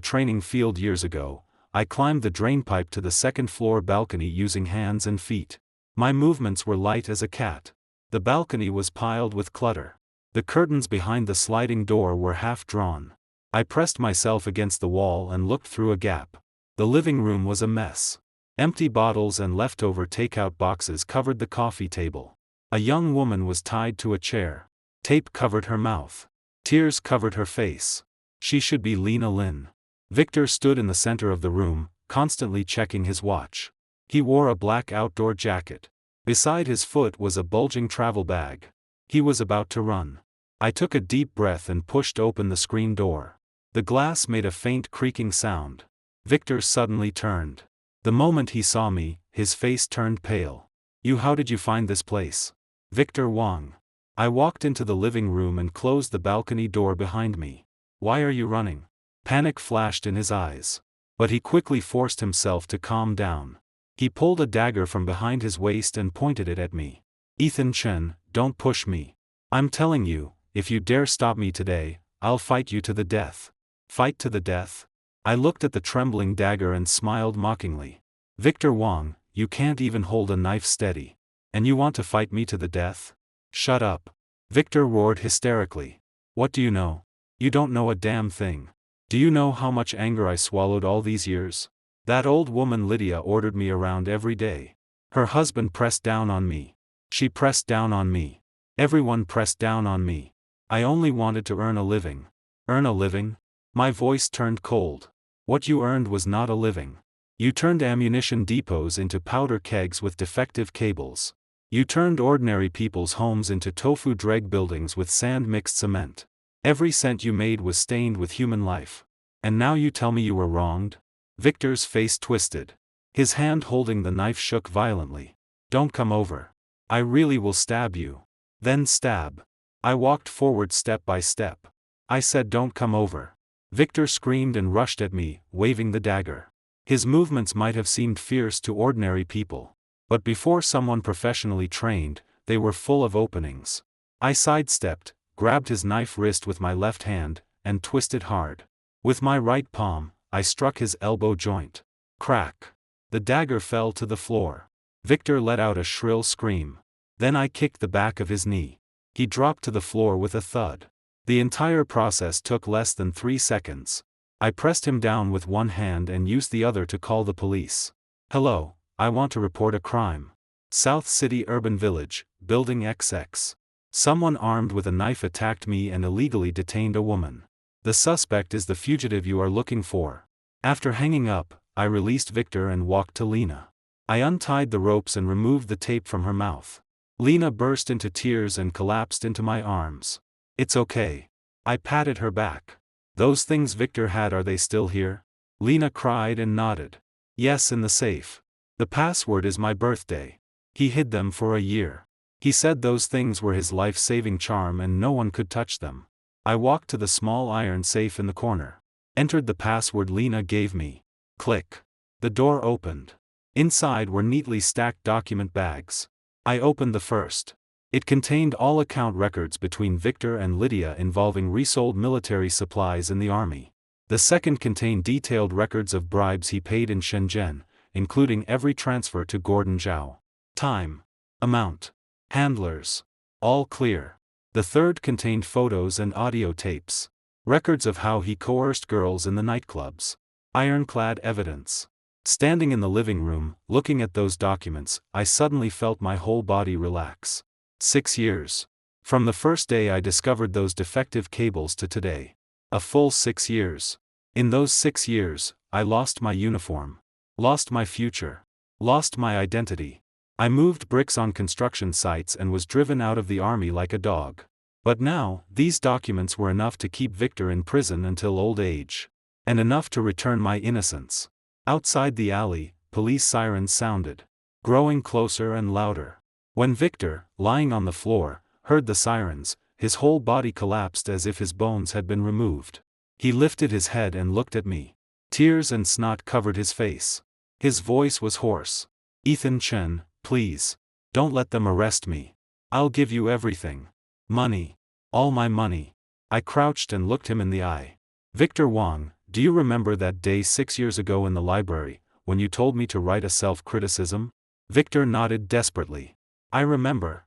training field years ago, I climbed the drainpipe to the second-floor balcony using hands and feet. My movements were light as a cat. The balcony was piled with clutter. The curtains behind the sliding door were half drawn. I pressed myself against the wall and looked through a gap. The living room was a mess. Empty bottles and leftover takeout boxes covered the coffee table. A young woman was tied to a chair. Tape covered her mouth. Tears covered her face. She should be Lena Lin. Victor stood in the center of the room, constantly checking his watch. He wore a black outdoor jacket. Beside his foot was a bulging travel bag. He was about to run. I took a deep breath and pushed open the screen door. The glass made a faint creaking sound. Victor suddenly turned. The moment he saw me, his face turned pale. How did you find this place? Victor Wang. I walked into the living room and closed the balcony door behind me. Why are you running? Panic flashed in his eyes. But he quickly forced himself to calm down. He pulled a dagger from behind his waist and pointed it at me. "Ethan Chen, don't push me. I'm telling you, if you dare stop me today, I'll fight you to the death." "Fight to the death?" I looked at the trembling dagger and smiled mockingly. "Victor Wong, you can't even hold a knife steady. And you want to fight me to the death?" "Shut up!" Victor roared hysterically. "What do you know? You don't know a damn thing. Do you know how much anger I swallowed all these years? That old woman Lydia ordered me around every day. Her husband pressed down on me. She pressed down on me. Everyone pressed down on me. I only wanted to earn a living." "Earn a living?" My voice turned cold. "What you earned was not a living. You turned ammunition depots into powder kegs with defective cables. You turned ordinary people's homes into tofu dreg buildings with sand-mixed cement. Every cent you made was stained with human life. And now you tell me you were wronged?" Victor's face twisted. His hand holding the knife shook violently. "Don't come over. I really will stab you." "Then stab." I walked forward step by step. I said, "Don't come over." Victor screamed and rushed at me, waving the dagger. His movements might have seemed fierce to ordinary people. But before someone professionally trained, they were full of openings. I sidestepped, grabbed his knife wrist with my left hand, and twisted hard. With my right palm, I struck his elbow joint. Crack! The dagger fell to the floor. Victor let out a shrill scream. Then I kicked the back of his knee. He dropped to the floor with a thud. The entire process took less than 3 seconds. I pressed him down with one hand and used the other to call the police. "Hello, I want to report a crime. South City Urban Village, Building XX. Someone armed with a knife attacked me and illegally detained a woman. The suspect is the fugitive you are looking for." After hanging up, I released Victor and walked to Lena. I untied the ropes and removed the tape from her mouth. Lena burst into tears and collapsed into my arms. "It's okay." I patted her back. "Those things Victor had, are they still here?" Lena cried and nodded. "Yes, in the safe. The password is my birthday. He hid them for a year. He said those things were his life-saving charm and no one could touch them." I walked to the small iron safe in the corner. Entered the password Lena gave me. Click. The door opened. Inside were neatly stacked document bags. I opened the first. It contained all account records between Victor and Lydia involving resold military supplies in the army. The second contained detailed records of bribes he paid in Shenzhen, including every transfer to Gordon Zhao. Time. Amount. Handlers. All clear. The third contained photos and audio tapes. Records of how he coerced girls in the nightclubs. Ironclad evidence. Standing in the living room, looking at those documents, I suddenly felt my whole body relax. 6 years. From the first day I discovered those defective cables to today. A full 6 years. In those 6 years, I lost my uniform. Lost my future. Lost my identity. I moved bricks on construction sites and was driven out of the army like a dog. But now, these documents were enough to keep Victor in prison until old age. And enough to return my innocence. Outside the alley, police sirens sounded. Growing closer and louder. When Victor, lying on the floor, heard the sirens, his whole body collapsed as if his bones had been removed. He lifted his head and looked at me. Tears and snot covered his face. His voice was hoarse. "Ethan Chen, please. Don't let them arrest me. I'll give you everything. Money. All my money." I crouched and looked him in the eye. "Victor Wong, do you remember that day 6 years ago in the library, when you told me to write a self-criticism?" Victor nodded desperately. I remember.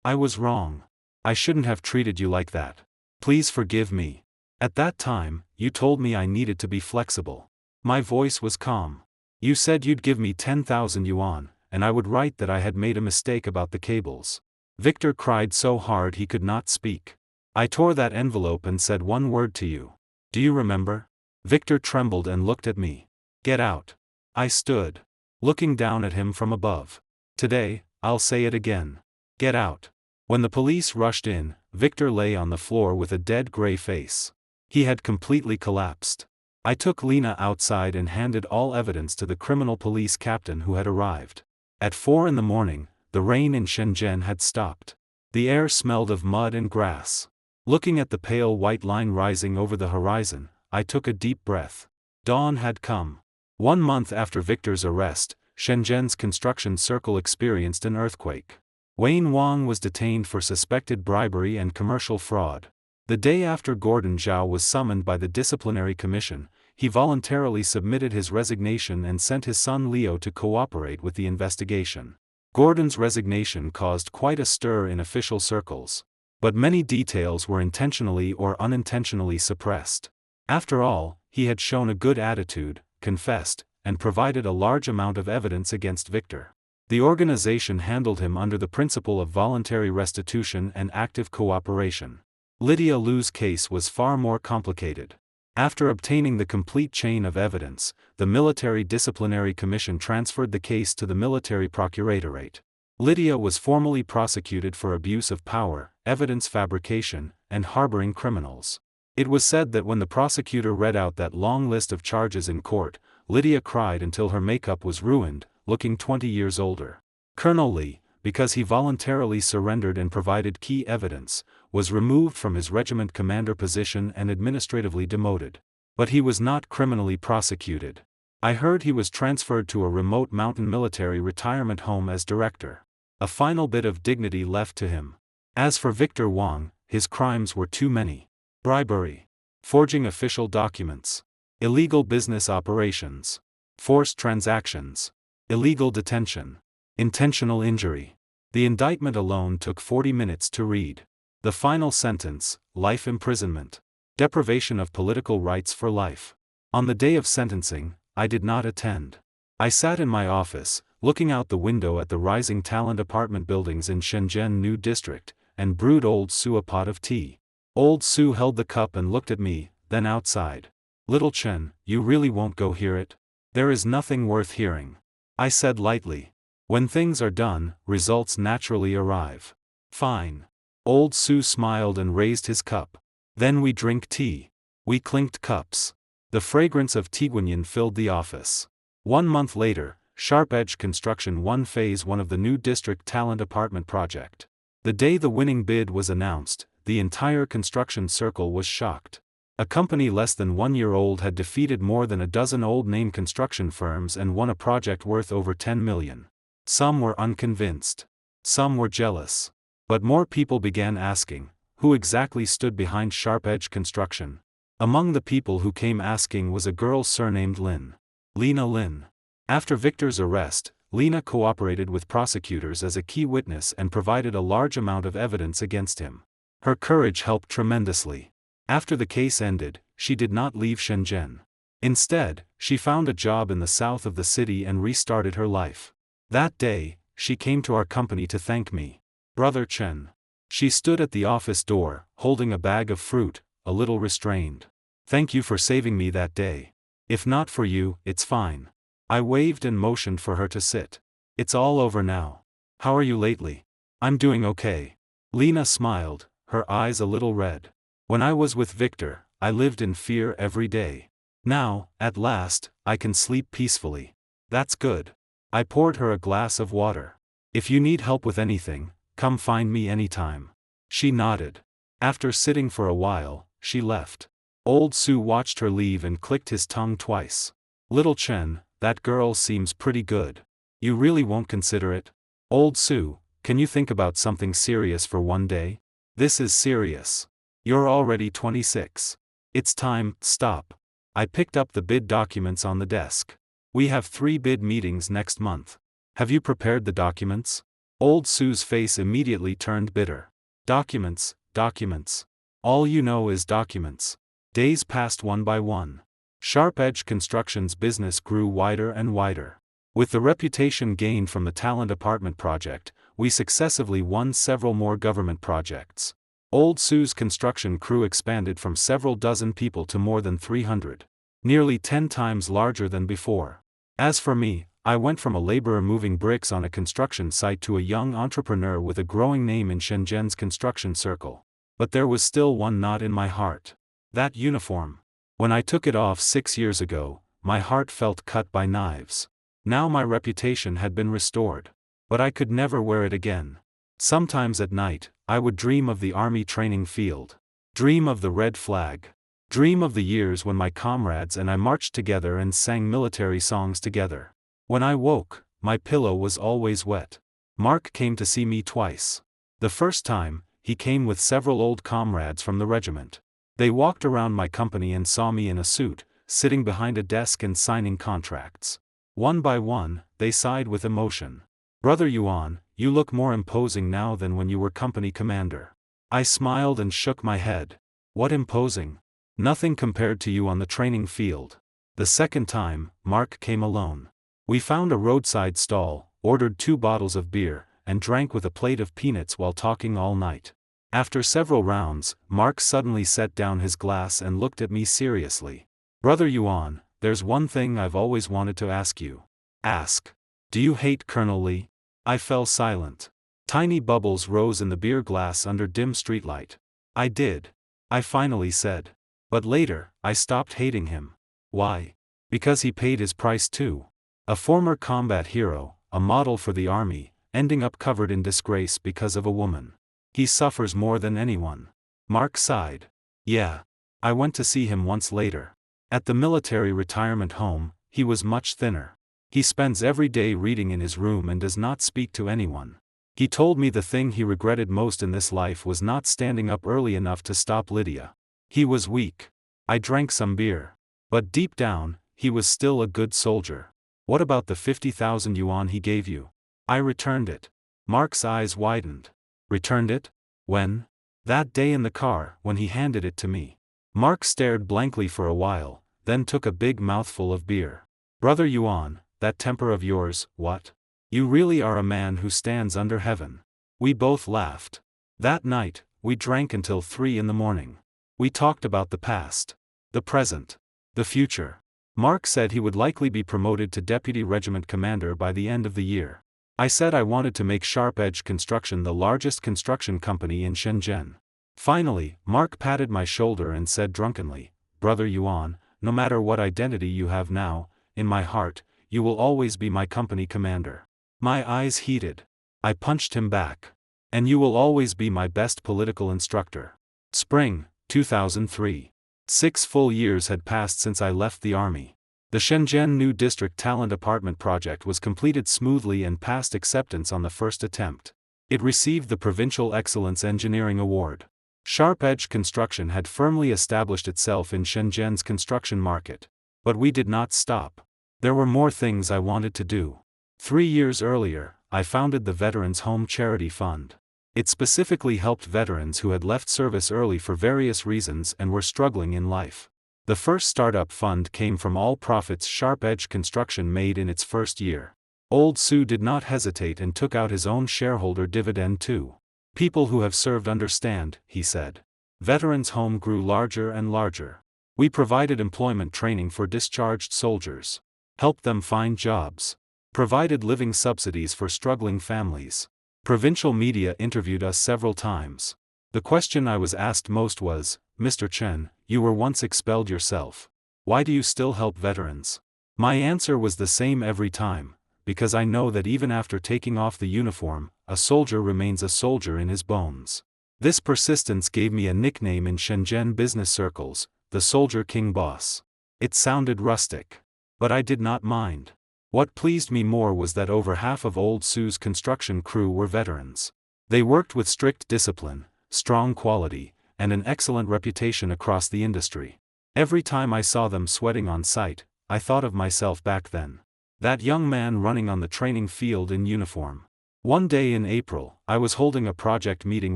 I was wrong. I shouldn't have treated you like that. Please forgive me. At that time, you told me I needed to be flexible." My voice was calm. "You said you'd give me 10,000 yuan, and I would write that I had made a mistake about the cables." Victor cried so hard he could not speak. "I tore that envelope and said one word to you. Do you remember?" Victor trembled and looked at me. "Get out." I stood, looking down at him from above. "Today, I'll say it again. Get out." When the police rushed in, Victor lay on the floor with a dead gray face. He had completely collapsed. I took Lena outside and handed all evidence to the criminal police captain who had arrived. At 4 in the morning, the rain in Shenzhen had stopped. The air smelled of mud and grass. Looking at the pale white line rising over the horizon, I took a deep breath. Dawn had come. 1 month after Victor's arrest, Shenzhen's construction circle experienced an earthquake. Wayne Wang was detained for suspected bribery and commercial fraud. The day after Gordon Zhao was summoned by the disciplinary commission, he voluntarily submitted his resignation and sent his son Leo to cooperate with the investigation. Gordon's resignation caused quite a stir in official circles. But many details were intentionally or unintentionally suppressed. After all, he had shown a good attitude, confessed, and provided a large amount of evidence against Victor. The organization handled him under the principle of voluntary restitution and active cooperation. Lydia Lu's case was far more complicated. After obtaining the complete chain of evidence, the Military Disciplinary Commission transferred the case to the Military Procuratorate. Lydia was formally prosecuted for abuse of power, evidence fabrication, and harboring criminals. It was said that when the prosecutor read out that long list of charges in court, Lydia cried until her makeup was ruined, looking 20 years older. Colonel Lee, because he voluntarily surrendered and provided key evidence, was removed from his regiment commander position and administratively demoted. But he was not criminally prosecuted. I heard he was transferred to a remote mountain military retirement home as director. A final bit of dignity left to him. As for Victor Wang, his crimes were too many. Bribery, forging official documents, illegal business operations, forced transactions, illegal detention, intentional injury. The indictment alone took 40 minutes to read. The final sentence, life imprisonment. Deprivation of political rights for life. On the day of sentencing, I did not attend. I sat in my office, looking out the window at the rising talent apartment buildings in Shenzhen New District, and brewed Old Sue a pot of tea. Old Sue held the cup and looked at me, then outside. "Little Chen, you really won't go hear it? There is nothing worth hearing," I said lightly. "When things are done, results naturally arrive." "Fine." Old Sue smiled and raised his cup. "Then we drink tea." We clinked cups. The fragrance of Tiguanyin filled the office. 1 month later, Sharp Edge Construction won Phase 1 of the New District Talent Apartment project. The day the winning bid was announced, the entire construction circle was shocked. A company less than 1 year old had defeated more than a dozen old-name construction firms and won a project worth over 10 million. Some were unconvinced. Some were jealous. But more people began asking, who exactly stood behind Sharp Edge Construction? Among the people who came asking was a girl surnamed Lin. Lena Lin. After Victor's arrest, Lena cooperated with prosecutors as a key witness and provided a large amount of evidence against him. Her courage helped tremendously. After the case ended, she did not leave Shenzhen. Instead, she found a job in the south of the city and restarted her life. That day, she came to our company to thank me. Brother Chen. She stood at the office door, holding a bag of fruit, a little restrained. "Thank you for saving me that day. If not for you, it's fine." I waved and motioned for her to sit. "It's all over now. How are you lately?" "I'm doing okay." Lena smiled, her eyes a little red. "When I was with Victor, I lived in fear every day. Now, at last, I can sleep peacefully." "That's good." I poured her a glass of water. "If you need help with anything, come find me anytime." She nodded. After sitting for a while, she left. Old Sue watched her leave and clicked his tongue twice. "Little Chen, that girl seems pretty good. You really won't consider it?" "Old Sue, can you think about something serious for one day? This is serious. You're already 26. It's time." "Stop." I picked up the bid documents on the desk. "We have 3 bid meetings next month. Have you prepared the documents?" Old Sue's face immediately turned bitter. "Documents, documents. All you know is documents." Days passed one by one. Sharp Edge Construction's business grew wider and wider. With the reputation gained from the Talent Apartment project, we successively won several more government projects. Old Sue's construction crew expanded from several dozen people to more than 300. Nearly 10 times larger than before. As for me, I went from a laborer moving bricks on a construction site to a young entrepreneur with a growing name in Shenzhen's construction circle. But there was still one knot in my heart. That uniform. When I took it off 6 years ago, my heart felt cut by knives. Now my reputation had been restored. But I could never wear it again. Sometimes at night, I would dream of the army training field. Dream of the red flag. Dream of the years when my comrades and I marched together and sang military songs together. When I woke, my pillow was always wet. Mark came to see me twice. The first time, he came with several old comrades from the regiment. They walked around my company and saw me in a suit, sitting behind a desk and signing contracts. One by one, they sighed with emotion. "Brother Yuan, you look more imposing now than when you were company commander." I smiled and shook my head. "What imposing? Nothing compared to you on the training field." The second time, Mark came alone. We found a roadside stall, ordered 2 bottles of beer, and drank with a plate of peanuts while talking all night. After several rounds, Mark suddenly set down his glass and looked at me seriously. "Brother Yuan, there's one thing I've always wanted to ask you." "Ask. Do you hate Colonel Lee?" I fell silent. Tiny bubbles rose in the beer glass under dim streetlight. "I did," I finally said. "But later, I stopped hating him." "Why?" "Because he paid his price too. A former combat hero, a model for the army, ending up covered in disgrace because of a woman. He suffers more than anyone." Mark sighed. "Yeah. I went to see him once later. At the military retirement home, he was much thinner. He spends every day reading in his room and does not speak to anyone. He told me the thing he regretted most in this life was not standing up early enough to stop Lydia. He was weak." I drank some beer. "But deep down, he was still a good soldier." "What about the 50,000 yuan he gave you?" "I returned it." Mark's eyes widened. "Returned it? When?" "That day in the car, when he handed it to me." Mark stared blankly for a while, then took a big mouthful of beer. "Brother Yuan, that temper of yours, what? You really are a man who stands under heaven." We both laughed. That night, we drank until 3 in the morning. We talked about the past, the present, the future. Mark said he would likely be promoted to deputy regiment commander by the end of the year. I said I wanted to make Sharp Edge Construction the largest construction company in Shenzhen. Finally, Mark patted my shoulder and said drunkenly, "Brother Yuan, no matter what identity you have now, in my heart, you will always be my company commander." My eyes heated. I punched him back. "And you will always be my best political instructor." Spring, 2003. 6 full years had passed since I left the army. The Shenzhen New District Talent Apartment project was completed smoothly and passed acceptance on the first attempt. It received the Provincial Excellence Engineering Award. Sharp Edge Construction had firmly established itself in Shenzhen's construction market. But we did not stop. There were more things I wanted to do. 3 years earlier, I founded the Veterans Home Charity Fund. It specifically helped veterans who had left service early for various reasons and were struggling in life. The first startup fund came from all profits Sharp Edge Construction made in its first year. Old Sue did not hesitate and took out his own shareholder dividend too. "People who have served understand," he said. Veterans Home grew larger and larger. We provided employment training for discharged soldiers. Helped them find jobs. Provided living subsidies for struggling families. Provincial media interviewed us several times. The question I was asked most was, "Mr. Chen, you were once expelled yourself. Why do you still help veterans?" My answer was the same every time, because I know that even after taking off the uniform, a soldier remains a soldier in his bones. This persistence gave me a nickname in Shenzhen business circles, the Soldier King Boss. It sounded rustic. But I did not mind. What pleased me more was that over half of Old Sue's construction crew were veterans. They worked with strict discipline, strong quality, and an excellent reputation across the industry. Every time I saw them sweating on site, I thought of myself back then. That young man running on the training field in uniform. One day in April, I was holding a project meeting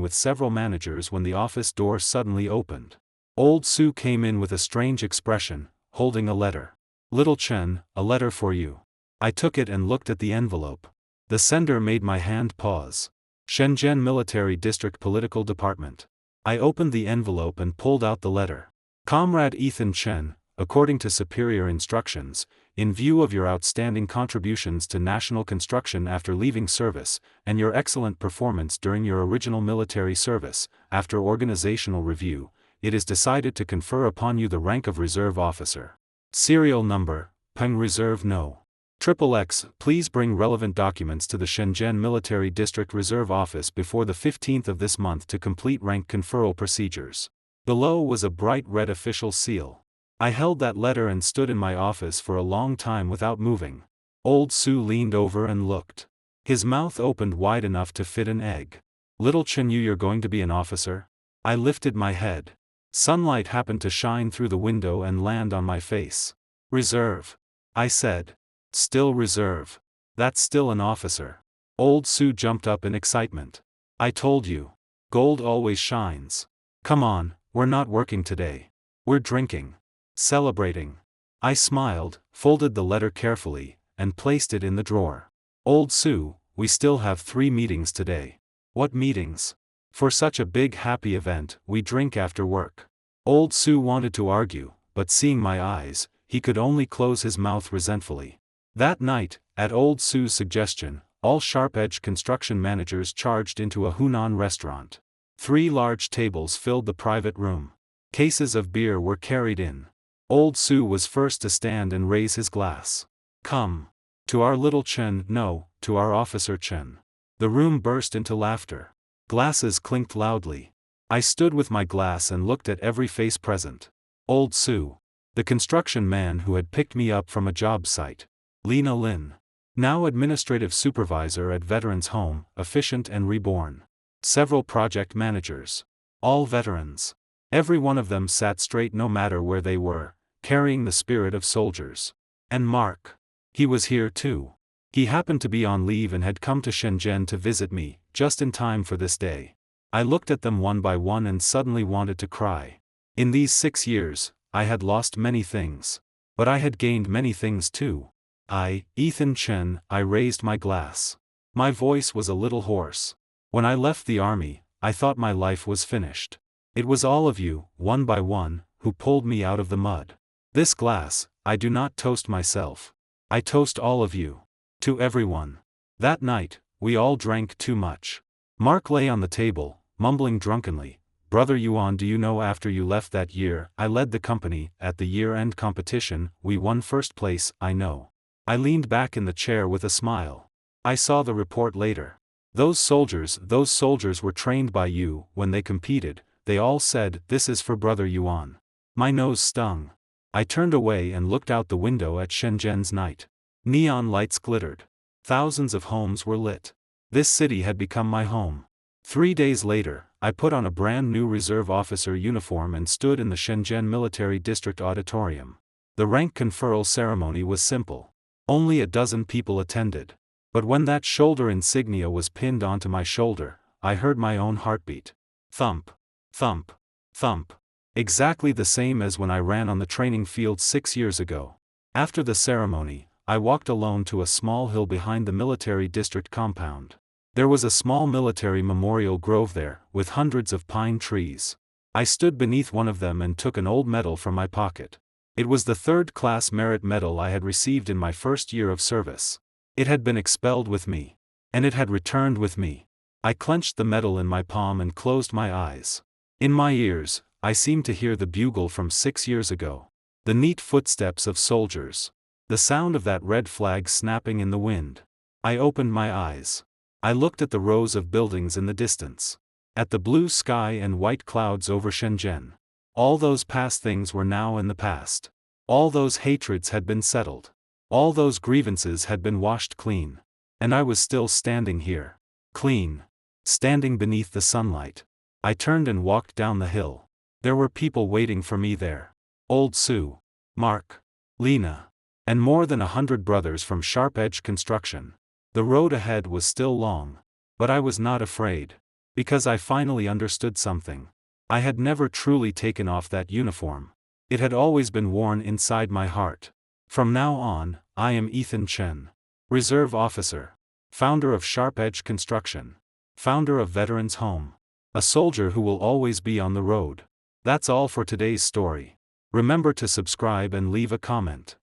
with several managers when the office door suddenly opened. Old Sue came in with a strange expression, holding a letter. "Little Chen, a letter for you." I took it and looked at the envelope. The sender made my hand pause. Shenzhen Military District Political Department. I opened the envelope and pulled out the letter. "Comrade Ethan Chen, according to superior instructions, in view of your outstanding contributions to national construction after leaving service, and your excellent performance during your original military service, after organizational review, it is decided to confer upon you the rank of Reserve Officer. Serial number, Peng Reserve No. XXX, please bring relevant documents to the Shenzhen Military District Reserve Office before the 15th of this month to complete rank conferral procedures. Below was a bright red official seal. I held that letter and stood in my office for a long time without moving. Old Sue leaned over and looked. His mouth opened wide enough to fit an egg. "Little Chen, you're going to be an officer?" I lifted my head. Sunlight happened to shine through the window and land on my face. "Reserve," I said. "Still reserve. That's still an officer." Old Sue jumped up in excitement. "I told you. Gold always shines. Come on, we're not working today. We're drinking. Celebrating." I smiled, folded the letter carefully, and placed it in the drawer. "Old Sue, we still have 3 meetings today." "What meetings?" "For such a big happy event, we drink after work." Old Sue wanted to argue, but seeing my eyes, he could only close his mouth resentfully. That night, at Old Sue's suggestion, all sharp-edged construction managers charged into a Hunan restaurant. 3 large tables filled the private room. Cases of beer were carried in. Old Sue was first to stand and raise his glass. "Come. To our little Chen, no, to our officer Chen." The room burst into laughter. Glasses clinked loudly. I stood with my glass and looked at every face present. Old Sue. The construction man who had picked me up from a job site. Lena Lin. Now administrative supervisor at Veterans Home, Efficient and Reborn. Several project managers. All veterans. Every one of them sat straight no matter where they were, carrying the spirit of soldiers. And Mark. He was here too. He happened to be on leave and had come to Shenzhen to visit me, just in time for this day. I looked at them one by one and suddenly wanted to cry. In these 6 years, I had lost many things. But I had gained many things too. Ethan Chen, I raised my glass. My voice was a little hoarse. When I left the army, I thought my life was finished. It was all of you, one by one, who pulled me out of the mud. This glass, I do not toast myself. I toast all of you. To everyone. That night, we all drank too much. Mark lay on the table, mumbling drunkenly. "Brother Yuan, do you know after you left that year, I led the company, at the year-end competition, we won first place, I know." I leaned back in the chair with a smile. I saw the report later. Those soldiers were trained by you, when they competed, they all said, "This is for Brother Yuan." My nose stung. I turned away and looked out the window at Shenzhen's night. Neon lights glittered. Thousands of homes were lit. This city had become my home. 3 days later, I put on a brand new reserve officer uniform and stood in the Shenzhen Military District Auditorium. The rank conferral ceremony was simple. Only a dozen people attended. But when that shoulder insignia was pinned onto my shoulder, I heard my own heartbeat. Thump. Thump. Thump. Exactly the same as when I ran on the training field 6 years ago. After the ceremony, I walked alone to a small hill behind the military district compound. There was a small military memorial grove there, with hundreds of pine trees. I stood beneath one of them and took an old medal from my pocket. It was the 3rd-class merit medal I had received in my first year of service. It had been expelled with me. And it had returned with me. I clenched the medal in my palm and closed my eyes. In my ears, I seemed to hear the bugle from 6 years ago. The neat footsteps of soldiers. The sound of that red flag snapping in the wind. I opened my eyes. I looked at the rows of buildings in the distance. At the blue sky and white clouds over Shenzhen. All those past things were now in the past. All those hatreds had been settled. All those grievances had been washed clean. And I was still standing here. Clean. Standing beneath the sunlight. I turned and walked down the hill. There were people waiting for me there. Old Sue. Mark. Lena. And more than 100 brothers from Sharp Edge Construction. The road ahead was still long. But I was not afraid. Because I finally understood something. I had never truly taken off that uniform. It had always been worn inside my heart. From now on, I am Ethan Chen. Reserve officer. Founder of Sharp Edge Construction. Founder of Veterans Home. A soldier who will always be on the road. That's all for today's story. Remember to subscribe and leave a comment.